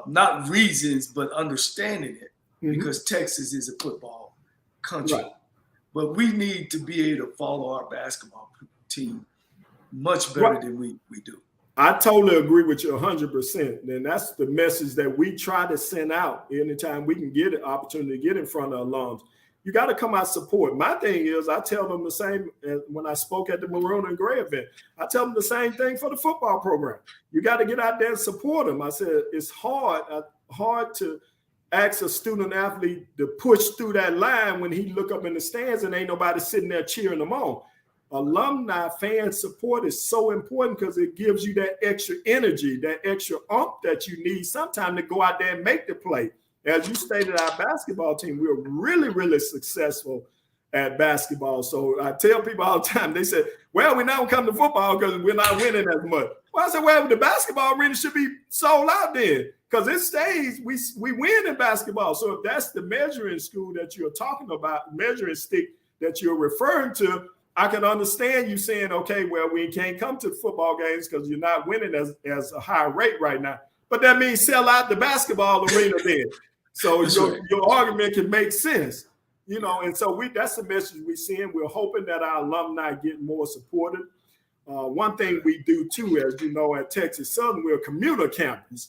[SPEAKER 1] not reasons, but understanding it, because Texas is a football country. Right. But we need to be able to follow our basketball team much better than we do.
[SPEAKER 2] I totally agree with you 100%. And that's the message that we try to send out anytime we can get an opportunity to get in front of alums. You got to come out support. My thing is, I tell them the same as when I spoke at the Maroon and Gray event. I tell them the same thing for the football program. You got to get out there and support them. I said it's hard to ask a student athlete to push through that line when he look up in the stands and ain't nobody sitting there cheering them on. Alumni fan support is so important because it gives you that extra energy, that extra oomph that you need sometimes to go out there and make the play. As you stated, our basketball team, we're really, really successful at basketball. So I tell people all the time, they say, well, we now come to football because we're not winning as much. Well, I said, well, the basketball arena should be sold out then because it stays, we win in basketball. So if that's the measuring school that you're talking about, measuring stick that you're referring to, I can understand you saying, okay, well, we can't come to football games because you're not winning as a high rate right now. But that means sell out the basketball arena then. So your argument can make sense, and so that's the message we're seeing. We're hoping that our alumni get more supported. One thing we do too, as you know, at Texas Southern, we're a commuter campus.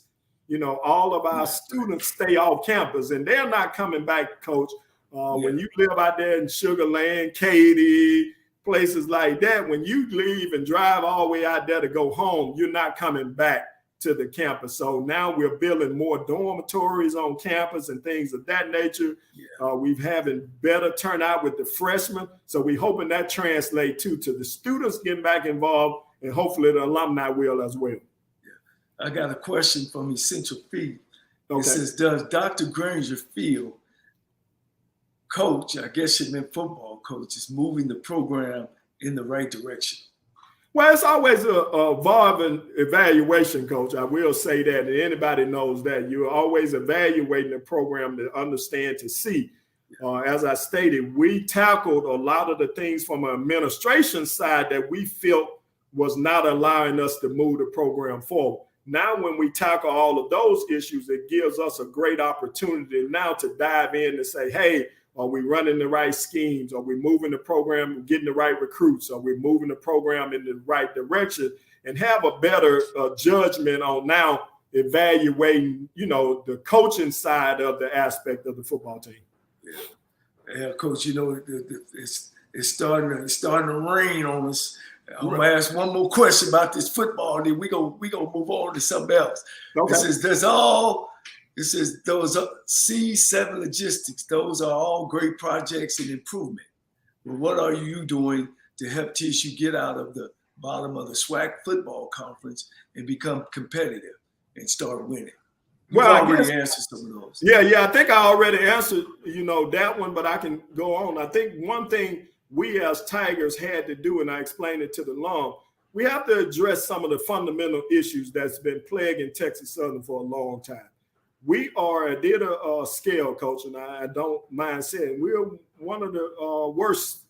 [SPEAKER 2] All of our students stay off campus and they're not coming back, Coach. When you live out there in Sugar Land, Katy, places like that, when you leave and drive all the way out there to go home, you're not coming back to the campus. So now we're building more dormitories on campus and things of that nature. We've having better turnout with the freshmen. So we're hoping that translates to the students getting back involved, and hopefully the alumni will as well.
[SPEAKER 1] I got a question from Essential Feed. Okay. It says, does Dr. Granger feel coach, I guess you meant football coach, is moving the program in the right direction?
[SPEAKER 2] Well, it's always a evolving evaluation, Coach. I will say that, and anybody knows that. You're always evaluating the program to understand, to see. As I stated, we tackled a lot of the things from an administration side that we felt was not allowing us to move the program forward. Now, when we tackle all of those issues, it gives us a great opportunity now to dive in and say, hey, are we running the right schemes? Are we moving the program, getting the right recruits? Are we moving the program in the right direction? And have a better judgment on now evaluating, the coaching side of the aspect of the football team.
[SPEAKER 1] Yeah, Coach, it's starting to rain on us. I'm gonna ask one more question about this football, then we gonna move on to something else. Okay. It says those C7 logistics, those are all great projects and improvement. But what are you doing to help TSU get out of the bottom of the SWAC football conference and become competitive? and start winning?
[SPEAKER 2] Well,
[SPEAKER 1] I already answered some of those.
[SPEAKER 2] Yeah. I think I already answered, that one, but I can go on. I think one thing we as Tigers had to do, and I explained it to the alum, we have to address some of the fundamental issues that's been plaguing Texas Southern for a long time. We did a scale, Coach, and I don't mind saying we're one of the worst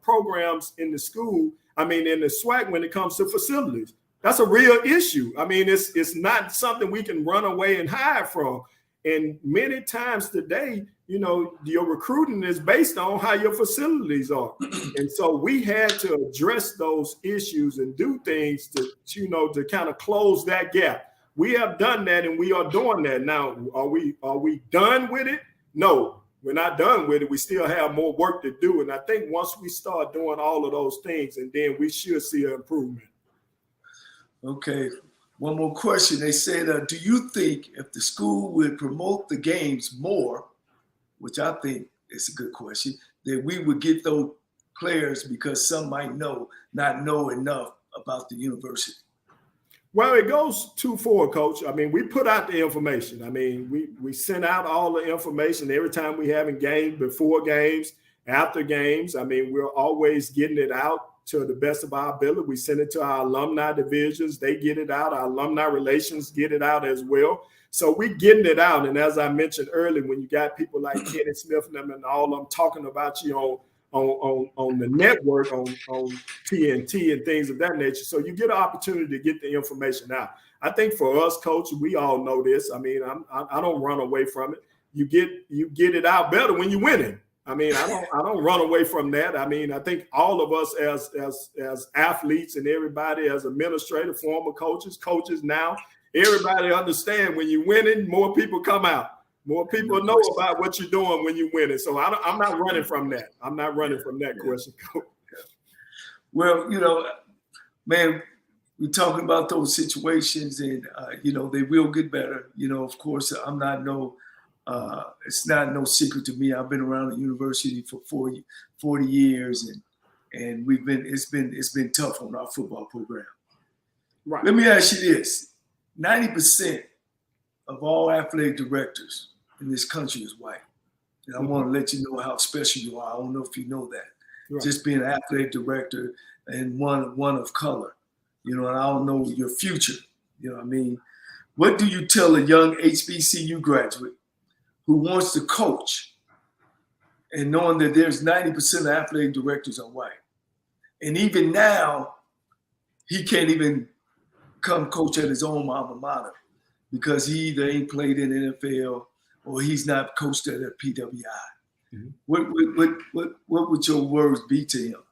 [SPEAKER 2] programs in the school. I mean, in the SWAC when it comes to facilities. That's a real issue. I mean, it's not something we can run away and hide from. And many times today, your recruiting is based on how your facilities are. And so we had to address those issues and do things to kind of close that gap. We have done that and we are doing that. Now, are we done with it? No, we're not done with it. We still have more work to do. And I think once we start doing all of those things, and then we should see an improvement.
[SPEAKER 1] Okay. One more question. They said, do you think if the school would promote the games more, which I think is a good question, that we would get those players because some might not know enough about the university?
[SPEAKER 2] Well, it goes twofold, Coach. I mean, we put out the information. I mean, we send out all the information every time we have games, before games, after games. I mean, we're always getting it out to the best of our ability. We send it to our alumni divisions. They get it out. Our alumni relations get it out as well. So we're getting it out. And as I mentioned earlier, when you got people like Kenny Smith and them and all of them talking about you on the network, on TNT and things of that nature. So you get an opportunity to get the information out. I think for us, Coach, we all know this. I mean, I don't run away from it. You get it out better when you're winning. I mean, I don't run away from that. I mean, I think all of us as athletes and everybody as administrators, former coaches now, everybody understand when you're winning, more people come out. More people know about what you're doing when you're winning. So I'm not running from that. I'm not running from that question, Coach.
[SPEAKER 1] Well, man, we're talking about those situations and, they will get better. Of course, it's not no secret to me. I've been around the university for 40 years and it's been tough on our football program.
[SPEAKER 2] Right.
[SPEAKER 1] Let me ask you this. 90% of all athletic directors in this country is white. And I want to let you know how special you are. I don't know if you know that. Right. Just being an athletic director and one of color, and I don't know your future. You know what I mean? What do you tell a young HBCU graduate who wants to coach and knowing that there's 90% of athletic directors are white? And even now, he can't even come coach at his own alma mater because he either ain't played in the NFL or he's not coached at a PWI. Mm-hmm. What would your words be to him?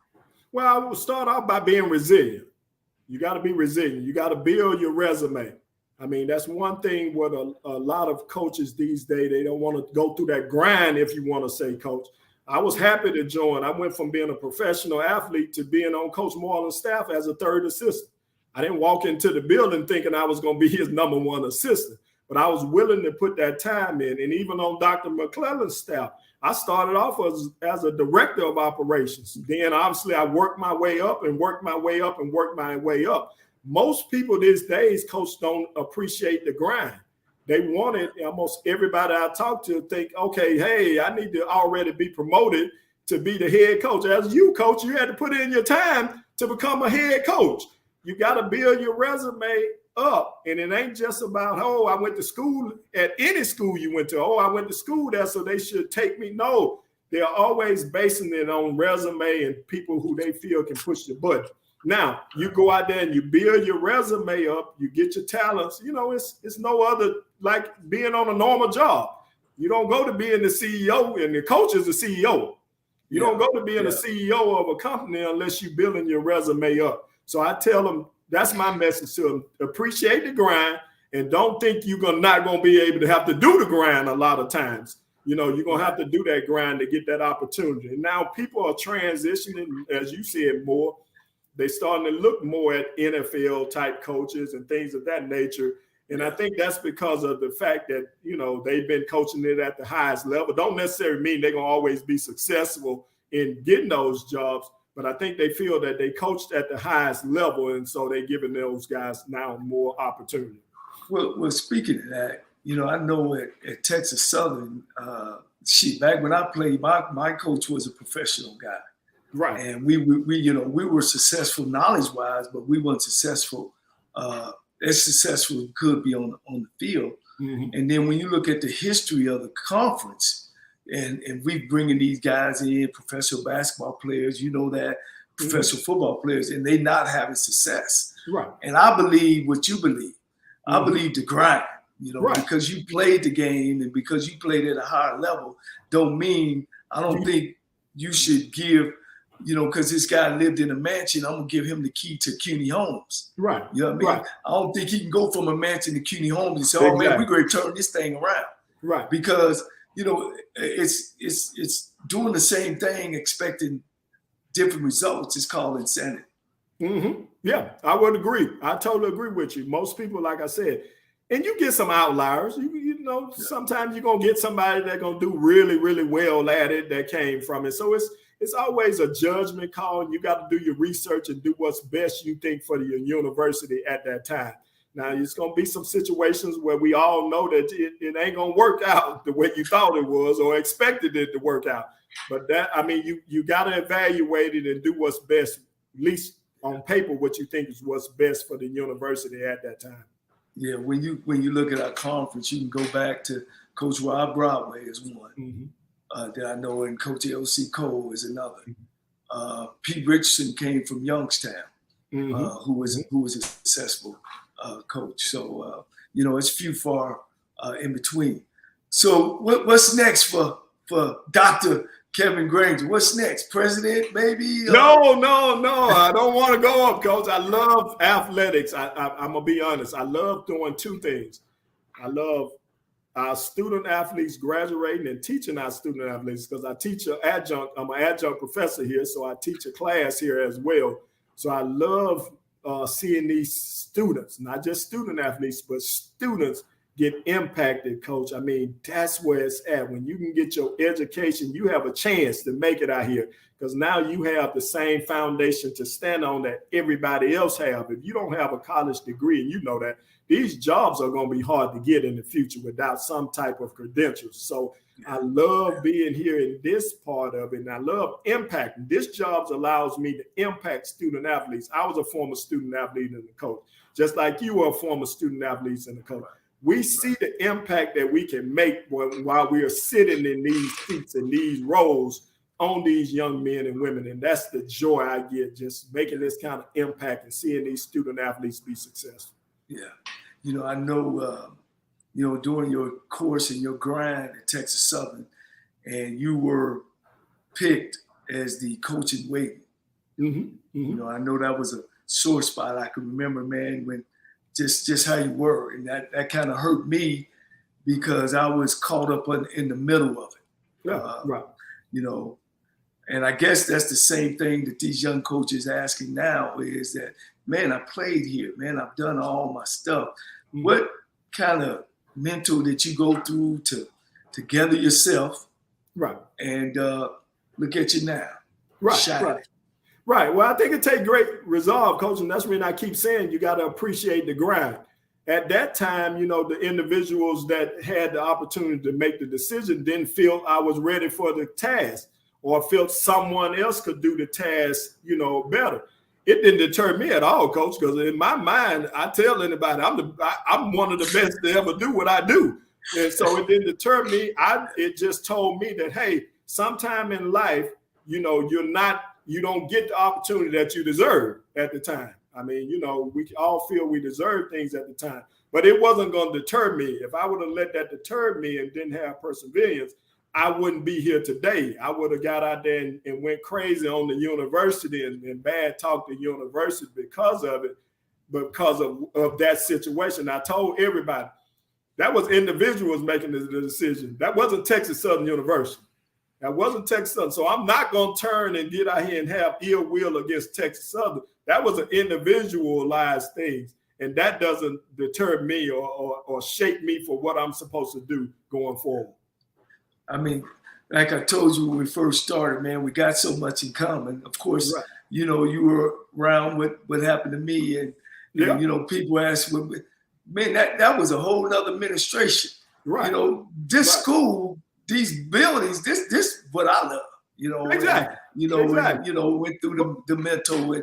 [SPEAKER 2] Well, I will start off by being resilient. You got to be resilient. You got to build your resume. I mean, that's one thing with a lot of coaches these days. They don't want to go through that grind, if you want to say, Coach. I was happy to join. I went from being a professional athlete to being on Coach Moreland's staff as a third assistant. I didn't walk into the building thinking I was going to be his number one assistant, but I was willing to put that time in. And even on Dr. McClellan's staff, I started off as a director of operations. Then obviously I worked my way up and worked my way up and worked my way up. Most people these days, Coach, don't appreciate the grind. They wanted almost everybody I talk to think, okay, hey, I need to already be promoted to be the head coach. As you, Coach, you had to put in your time to become a head coach. You got to build your resume up. And it ain't just about, oh, I went to school at any school you went to. Oh, I went to school there, so they should take me. No, they're always basing it on resume and people who they feel can push the button. Now, you go out there and you build your resume up, you get your talents. It's no other like being on a normal job. You don't go to being the CEO, and the coach is the CEO. You don't go to being the CEO of a company unless you're building your resume up. So I tell them, that's my message to them. Appreciate the grind and don't think you're not going to be able to have to do the grind a lot of times. You're going to have to do that grind to get that opportunity. And now people are transitioning, as you said, more. They're starting to look more at NFL type coaches and things of that nature. And I think that's because of the fact that, they've been coaching it at the highest level. Don't necessarily mean they're going to always be successful in getting those jobs, but I think they feel that they coached at the highest level. And so they're giving those guys now more opportunity.
[SPEAKER 1] Well, speaking of that, I know at Texas Southern, back when I played, my coach was a professional guy.
[SPEAKER 2] Right.
[SPEAKER 1] And we were successful knowledge-wise, but we weren't successful as successful as could be on the field.
[SPEAKER 2] Mm-hmm.
[SPEAKER 1] And then when you look at the history of the conference, and we bringing these guys in, professional basketball players, that, professional football players, and they not having success.
[SPEAKER 2] Right.
[SPEAKER 1] And I believe what you believe. I believe the grind,
[SPEAKER 2] right.
[SPEAKER 1] because you played the game and because you played at a higher level, don't mean I don't think you should give, because this guy lived in a mansion, I'm going to give him the key to CUNY Homes.
[SPEAKER 2] Right.
[SPEAKER 1] You know what I mean?
[SPEAKER 2] Right.
[SPEAKER 1] I don't think he can go from a mansion to CUNY Homes and say, oh, man, we're going to turn this thing around.
[SPEAKER 2] Right.
[SPEAKER 1] Because, it's doing the same thing, expecting different results. It's called insanity.
[SPEAKER 2] Mm-hmm. Yeah, I would agree. I totally agree with you. Most people, like I said, and you get some outliers. Sometimes you're going to get somebody that's going to do really, really well at it that came from it. So it's always a judgment call, and you got to do your research and do what's best you think for your university at that time. Now, it's going to be some situations where we all know that it ain't going to work out the way you thought it was or expected it to work out. But you got to evaluate it and do what's best, at least on paper, what you think is what's best for the university at that time.
[SPEAKER 1] Yeah, when you look at our conference, you can go back to Coach Rob Broadway is one that I know, and Coach L.C. Cole is another. Pete Richardson came from Youngstown, who was a successful coach. So it's few far in between. So what's next for Dr. Kevin Granger? What's next? President, maybe?
[SPEAKER 2] No. I don't want to go up, Coach. I love athletics. I'm going to be honest. I love doing two things. I love our student athletes graduating and teaching our student athletes, because I teach I'm an adjunct professor here, so I teach a class here as well. So I love seeing these students, not just student athletes, but students get impacted, Coach. I mean, that's where it's at. When you can get your education, you have a chance to make it out here, because now you have the same foundation to stand on that everybody else have. If you don't have a college degree, and you know that, these jobs are going to be hard to get in the future without some type of credentials. So I love being here in this part of it, and I love impacting. This job allows me to impact student athletes. I was a former student athlete and a coach, just like you were a former student athlete and a coach. We see the impact that we can make while we are sitting in these seats and these roles on these young men and women. And that's the joy I get, just making this kind of impact and seeing these student athletes be successful.
[SPEAKER 1] Yeah. I know, during your course and your grind at Texas Southern, and you were picked as the coach in waiting. I know that was a sore spot. I can remember, man, when just how you were. And that kind of hurt me, because I was caught up in the middle of it.
[SPEAKER 2] Yeah, right.
[SPEAKER 1] And I guess that's the same thing that these young coaches asking now is that, man, I played here, man, I've done all my stuff. What kind of mental did you go through to gather yourself? Right. And look at you now.
[SPEAKER 2] Right. Right. Well, I think it takes great resolve, Coach, and that's when I keep saying you got to appreciate the grind. At that time, the individuals that had the opportunity to make the decision didn't feel I was ready for the task, or felt someone else could do the task, better. It didn't deter me at all, Coach, because in my mind, I tell anybody I'm one of the best to ever do what I do. And so it didn't deter me. It just told me that, hey, sometime in life, you don't get the opportunity that you deserve at the time. I mean, we all feel we deserve things at the time, but it wasn't going to deter me. If I would have let that deter me and didn't have perseverance, I wouldn't be here today. I would have got out there and went crazy on the university and bad talk the university because of it, because of that situation. I told everybody that was individuals making the decision. That wasn't Texas Southern University. That wasn't Texas Southern. So I'm not going to turn and get out here and have ill will against Texas Southern. That was an individualized thing. And that doesn't deter me or shape me for what I'm supposed to do going forward.
[SPEAKER 1] I mean, like I told you when we first started, man, we got so much in common. Of course, right. You were around what happened to me. And, people ask, man, that was a whole nother administration.
[SPEAKER 2] Right.
[SPEAKER 1] You know, this school, these buildings, this what I love. You know,
[SPEAKER 2] exactly.
[SPEAKER 1] And, went through the mental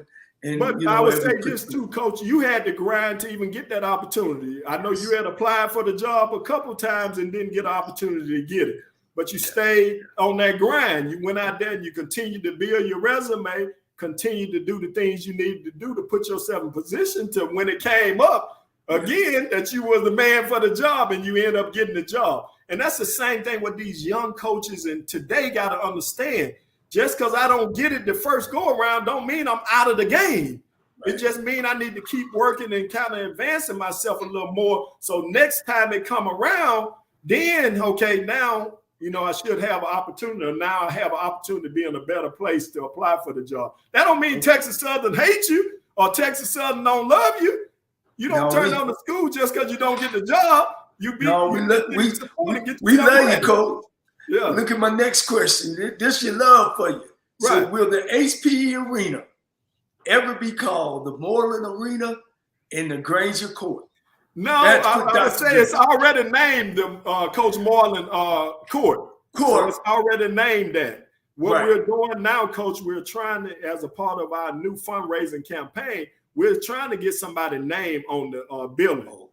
[SPEAKER 1] and
[SPEAKER 2] but I would say this too, Coach. You had to grind to even get that opportunity. I know you had applied for the job a couple times and didn't get an opportunity to get it. But you stayed on that grind. You went out there and you continued to build your resume, continued to do the things you needed to do to put yourself in position to when it came up again that you were the man for the job and you end up getting the job. And that's the same thing with these young coaches. And today got to understand, just because I don't get it the first go around don't mean I'm out of the game. Right. It just means I need to keep working and kind of advancing myself a little more. So next time it come around, then, okay, now, I should have an opportunity. Or now I have an opportunity to be in a better place to apply for the job. That don't mean Texas Southern hates you or Texas Southern don't love you. You don't turn on the school just because you don't get the job. We love
[SPEAKER 1] you, Coach. Yeah. Look at my next question. This your love for you. Right. So will the HPE Arena ever be called the Moreland Arena in the Granger Court?
[SPEAKER 2] No, I would say it's already named the Coach Moreland Court. So it's already named that. What we're doing now, Coach, we're trying to, as a part of our new fundraising campaign, we're trying to get somebody's name on the building. Okay.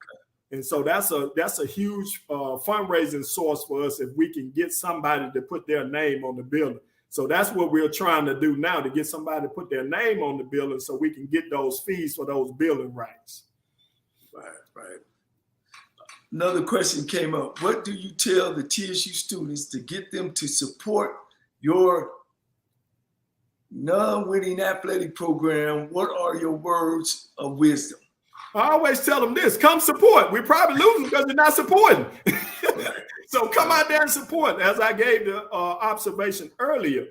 [SPEAKER 2] And so that's a huge fundraising source for us if we can get somebody to put their name on the building. So that's what we're trying to do now, to get somebody to put their name on the building so we can get those fees for those building rights.
[SPEAKER 1] Right. Another question came up. What do you tell the TSU students to get them to support your non-winning athletic program? What are your words of wisdom?
[SPEAKER 2] I always tell them this: come support. We're probably losing because you're not supporting. So come out there and support. As I gave the observation earlier,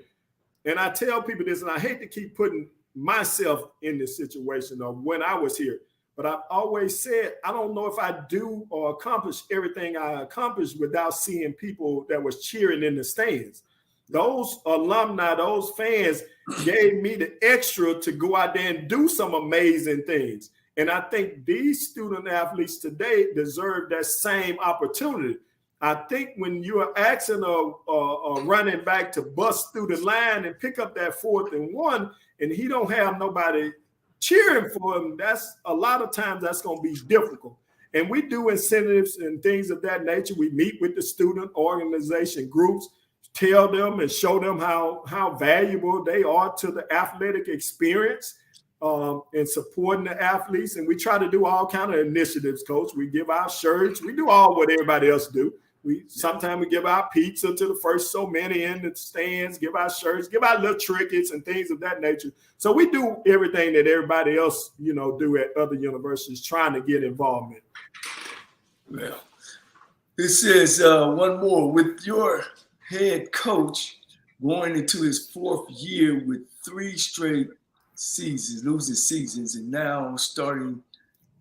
[SPEAKER 2] and I tell people this, and I hate to keep putting myself in this situation of when I was here, but I've always said, I don't know if I do or accomplish everything I accomplished without seeing people that was cheering in the stands. Those alumni, those fans gave me the extra to go out there and do some amazing things. And I think these student athletes today deserve that same opportunity. I think when you are asking a running back to bust through the line and pick up that 4th and 1, and he don't have nobody cheering for him, that's a lot of times that's going to be difficult. And we do incentives and things of that nature. We meet with the student organization groups, tell them and show them how valuable they are to the athletic experience and supporting the athletes. And we try to do all kind of initiatives, Coach. We give out shirts. We do all what everybody else do. Sometimes we give out pizza to the first so many in the stands, give out shirts, give out little trinkets and things of that nature. So we do everything that everybody else, do at other universities, trying to get involvement.
[SPEAKER 1] Well, this is one more. With your head coach going into his 4th year with 3 straight losing seasons, and now starting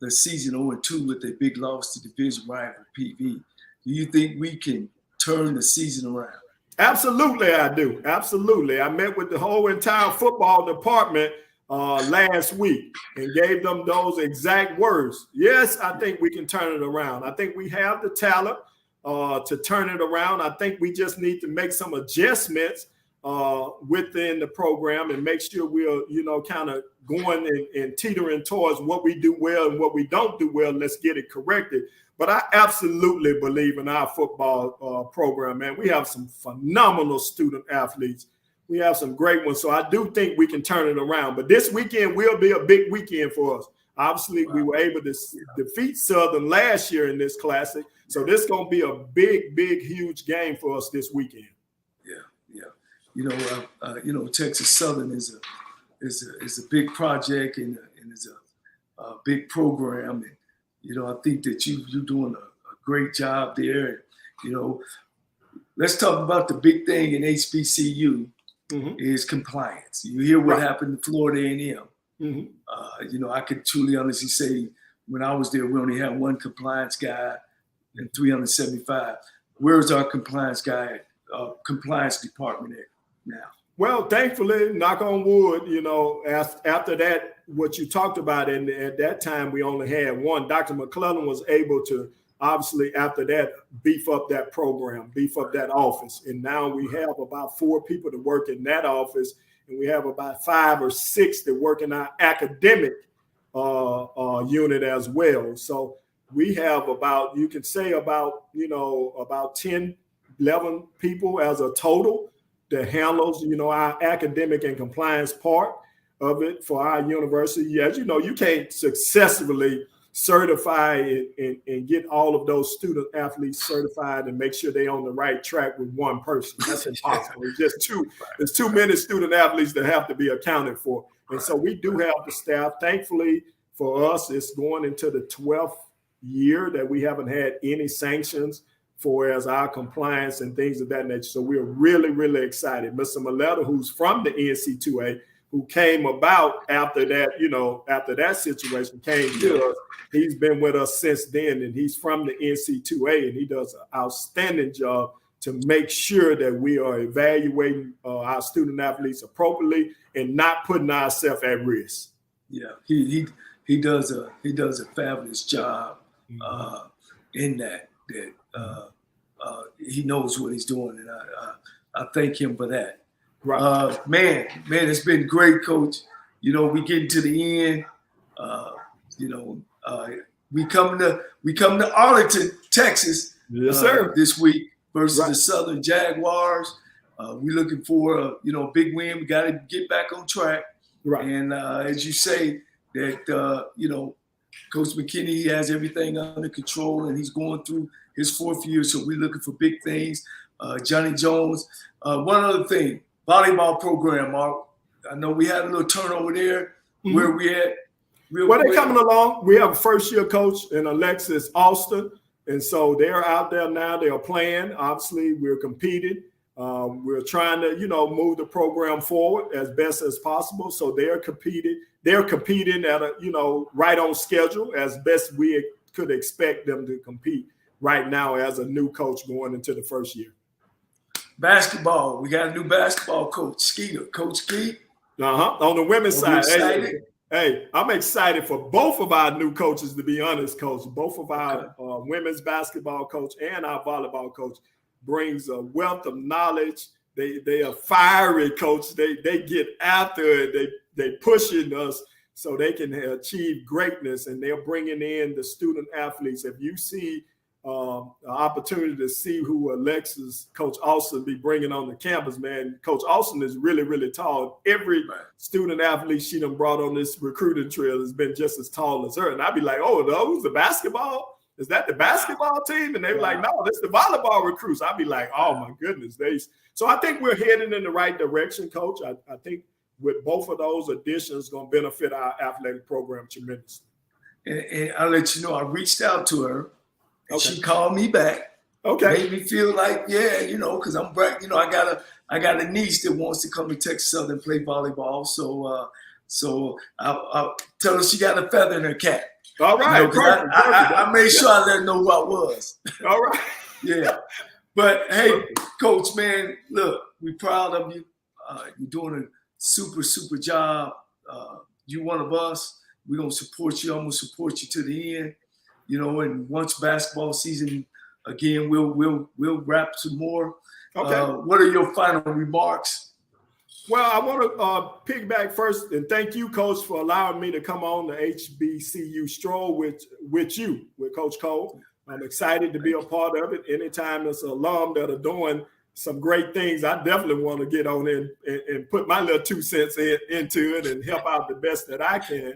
[SPEAKER 1] the season 0-2 with a big loss to division rival PV. Do you think we can turn the season around?
[SPEAKER 2] Absolutely, I do. Absolutely. I met with the whole entire football department last week and gave them those exact words. Yes, I think we can turn it around. I think we have the talent to turn it around. I think we just need to make some adjustments within the program and make sure we're, kind of going and teetering towards what we do well and what we don't do well. Let's get it corrected. But I absolutely believe in our football program, man. We have some phenomenal student athletes. We have some great ones. So I do think we can turn it around. But this weekend will be a big weekend for us. Obviously, we were able to defeat Southern last year in this classic. So this is going to be a big, huge game for us this weekend.
[SPEAKER 1] Yeah. Texas Southern is a big project and is a big program. And, I think that you're doing a great job there. Let's talk about the big thing in HBCU is compliance. You hear what happened to Florida A&M. I could truly honestly say when I was there, we only had one compliance guy and 375. Where's our compliance guy, compliance department at now?
[SPEAKER 2] Well, thankfully, knock on wood, after that what you talked about, and at that time we only had one. Dr. McClellan was able to obviously after that beef up that program, beef up that office, and now we have about 4 people that work in that office, and we have about 5 or 6 that work in our academic unit as well. So we have about, you can say about, about 10, 11 people as a total that handles, our academic and compliance part of it for our university. As you know, you can't successfully certify and get all of those student athletes certified and make sure they're on the right track with one person. That's impossible. There's too many student athletes that have to be accounted for. And so we do have the staff. Thankfully for us, it's going into the 12th year that we haven't had any sanctions for as our compliance and things of that nature. So we're really, really excited. Mr. Maletta, who's from the NC2A, who came about after that, after that situation came to us, he's been with us since then, and he's from the NC2A, and he does an outstanding job to make sure that we are evaluating our student athletes appropriately and not putting ourselves at risk.
[SPEAKER 1] Yeah, he does a fabulous job in that. He knows what he's doing, and I thank him for that. Right. Man, it's been great, Coach. We getting to the end. We come to Arlington, Texas.
[SPEAKER 2] Yes, sir.
[SPEAKER 1] This week versus the Southern Jaguars. We're looking for a big win. We got to get back on track. Right. And as you say, that Coach McKinney, he has everything under control, and he's going through his 4th year. So we're looking for big things. Johnnie Jones. One other thing, volleyball program, Mark. I know we had a little turnover there. Mm-hmm. Where we at?
[SPEAKER 2] They're coming along. We have a first-year coach in Alexis Austin, and so they're out there now. They're playing. Obviously, we're competing. We're trying to, move the program forward as best as possible. So they're competing. They're competing at a, right on schedule as best we could expect them to compete right now as a new coach going into the first year.
[SPEAKER 1] Basketball. We got a new basketball coach, Skeeter. Coach Skeet.
[SPEAKER 2] On the women's side. Hey, I'm excited for both of our new coaches, to be honest, Coach. Both of our women's basketball coach and our volleyball coach brings a wealth of knowledge. They are fiery, Coach. They get after it. They pushing us so they can achieve greatness, and they're bringing in the student athletes. If you see an opportunity to see who Alexis, Coach Austin, be bringing on the campus, man, Coach Austin is really, really tall. Every student athlete she done brought on this recruiting trail has been just as tall as her. And I'd be like, oh, those the basketball? Is that the basketball team? And they were like, no, that's the volleyball recruits. I'd be like, oh, my goodness. So I think we're heading in the right direction, Coach. I think with both of those additions going to benefit our athletic program tremendously.
[SPEAKER 1] And I'll let you know, I reached out to her. And she called me back. Okay. Made me feel like, because I'm bright. I got a niece that wants to come to Texas Southern play volleyball. So I'll tell her she got a feather in her cap.
[SPEAKER 2] All right.
[SPEAKER 1] Perfect. I made sure I let her know who I was.
[SPEAKER 2] All right.
[SPEAKER 1] Yeah. But hey, Coach, man, look, we're proud of you. You're doing a super, super job. You're one of us. We're gonna support you. I'm gonna support you to the end. And once basketball season again, we'll wrap some more. Okay. What are your final remarks?
[SPEAKER 2] Well, I want to piggyback first and thank you, Coach, for allowing me to come on the HBCU Stroll with Coach Cole. I'm excited to be a part of it. Anytime there's an alum that are doing some great things, I definitely want to get on in and put my little 2 cents into it and help out the best that I can.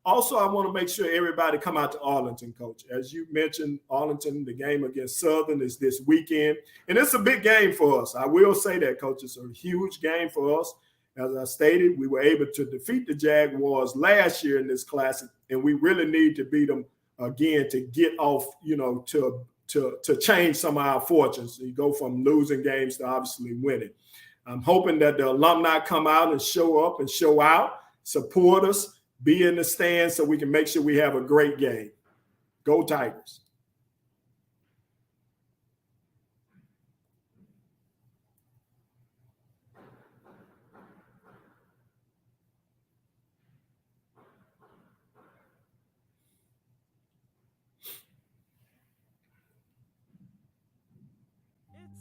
[SPEAKER 2] Also, I want to make sure everybody come out to Arlington, Coach. As you mentioned, Arlington, the game against Southern is this weekend, and it's a big game for us. I will say that, Coach. It's a huge game for us. As I stated, we were able to defeat the Jaguars last year in this classic, and we really need to beat them again to get off, to change some of our fortunes. You go from losing games to obviously winning. I'm hoping that the alumni come out and show up and show out, support us, be in the stands so we can make sure we have a great game. Go Tigers.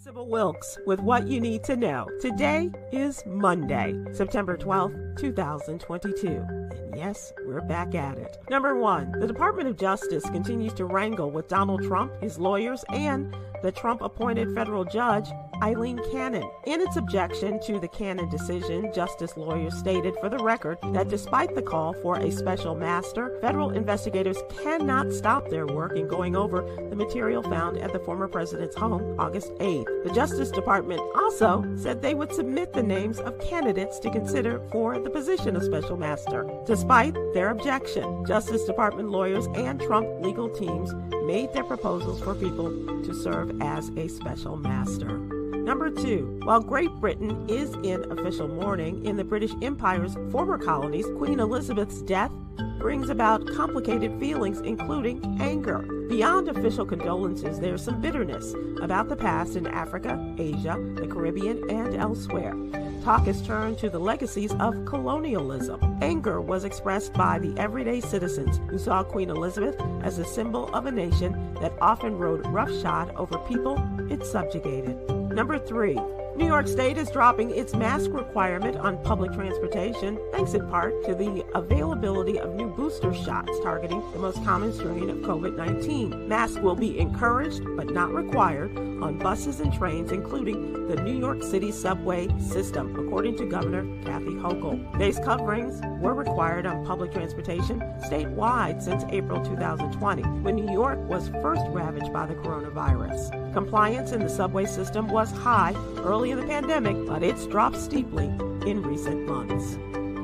[SPEAKER 3] Sybil Wilkes with what you need to know. Today is Monday, September 12th, 2022. And yes, we're back at it. Number one, the Department of Justice continues to wrangle with Donald Trump, his lawyers, and the Trump-appointed federal judge, Eileen Cannon. In its objection to the Cannon decision, justice lawyers stated for the record that despite the call for a special master, federal investigators cannot stop their work in going over the material found at the former president's home August 8th. The Justice Department also said they would submit the names of candidates to consider for the position of special master. Despite their objection, Justice Department lawyers and Trump legal teams made their proposals for people to serve as a special master. Number two, while Great Britain is in official mourning in the British Empire's former colonies, Queen Elizabeth's death brings about complicated feelings, including anger. Beyond official condolences, there's some bitterness about the past in Africa, Asia, the Caribbean, and elsewhere. Talk has turned to the legacies of colonialism. Anger was expressed by the everyday citizens who saw Queen Elizabeth as a symbol of a nation that often rode roughshod over people it subjugated. Number three, New York State is dropping its mask requirement on public transportation, thanks in part to the availability of new booster shots targeting the most common strain of COVID-19. Masks will be encouraged but not required on buses and trains, including the New York City subway system, according to Governor Kathy Hochul. Face coverings were required on public transportation statewide since April 2020, when New York was first ravaged by the coronavirus. Compliance in the subway system was high early in the pandemic, but it's dropped steeply in recent months.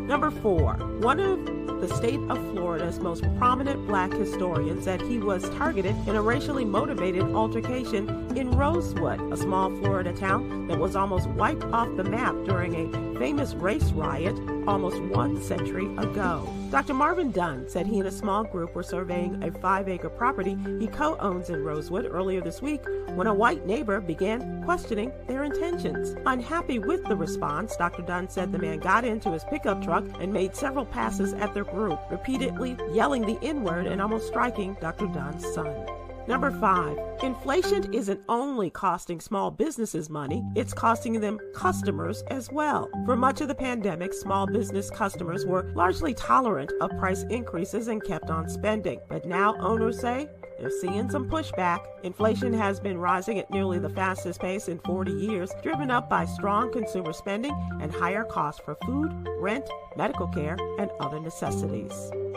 [SPEAKER 3] Number four, one of the state of Florida's most prominent black historians said he was targeted in a racially motivated altercation in Rosewood, a small Florida town that was almost wiped off the map during a famous race riot almost 1 century ago. Dr. Marvin Dunn said he and a small group were surveying a 5-acre property he co-owns in Rosewood earlier this week when a white neighbor began questioning their intentions. Unhappy with the response, Dr. Dunn said the man got into his pickup truck and made several passes at their group, repeatedly yelling the N-word and almost striking Dr. Dunn's son. Number five, inflation isn't only costing small businesses money, it's costing them customers as well. For much of the pandemic, small business customers were largely tolerant of price increases and kept on spending. But now owners say they're seeing some pushback. Inflation has been rising at nearly the fastest pace in 40 years, driven up by strong consumer spending and higher costs for food, rent, medical care, and other necessities.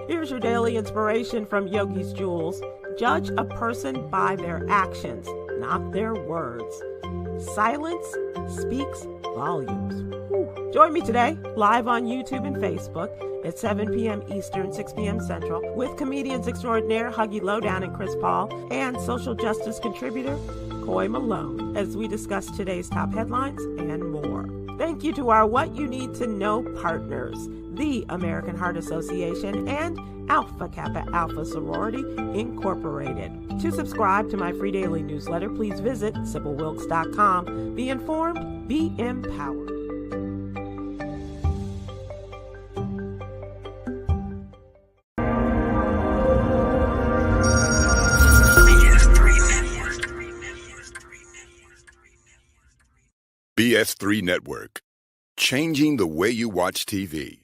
[SPEAKER 3] Here's your daily inspiration from Yogi's Jewels. Judge a person by their actions, not their words. Silence speaks volumes. Whew. Join me today, live on YouTube and Facebook at 7 p.m. Eastern, 6 p.m. Central, with comedians extraordinaire Huggy Lowdown and Chris Paul, and social justice contributor Coy Malone, as we discuss today's top headlines and more. Thank you to our What You Need to Know partners, the American Heart Association and Alpha Kappa Alpha Sorority Incorporated. To subscribe to my free daily newsletter, please visit SybilWilkes.com. Be informed, be empowered.
[SPEAKER 4] BS3 Network, changing the way you watch TV.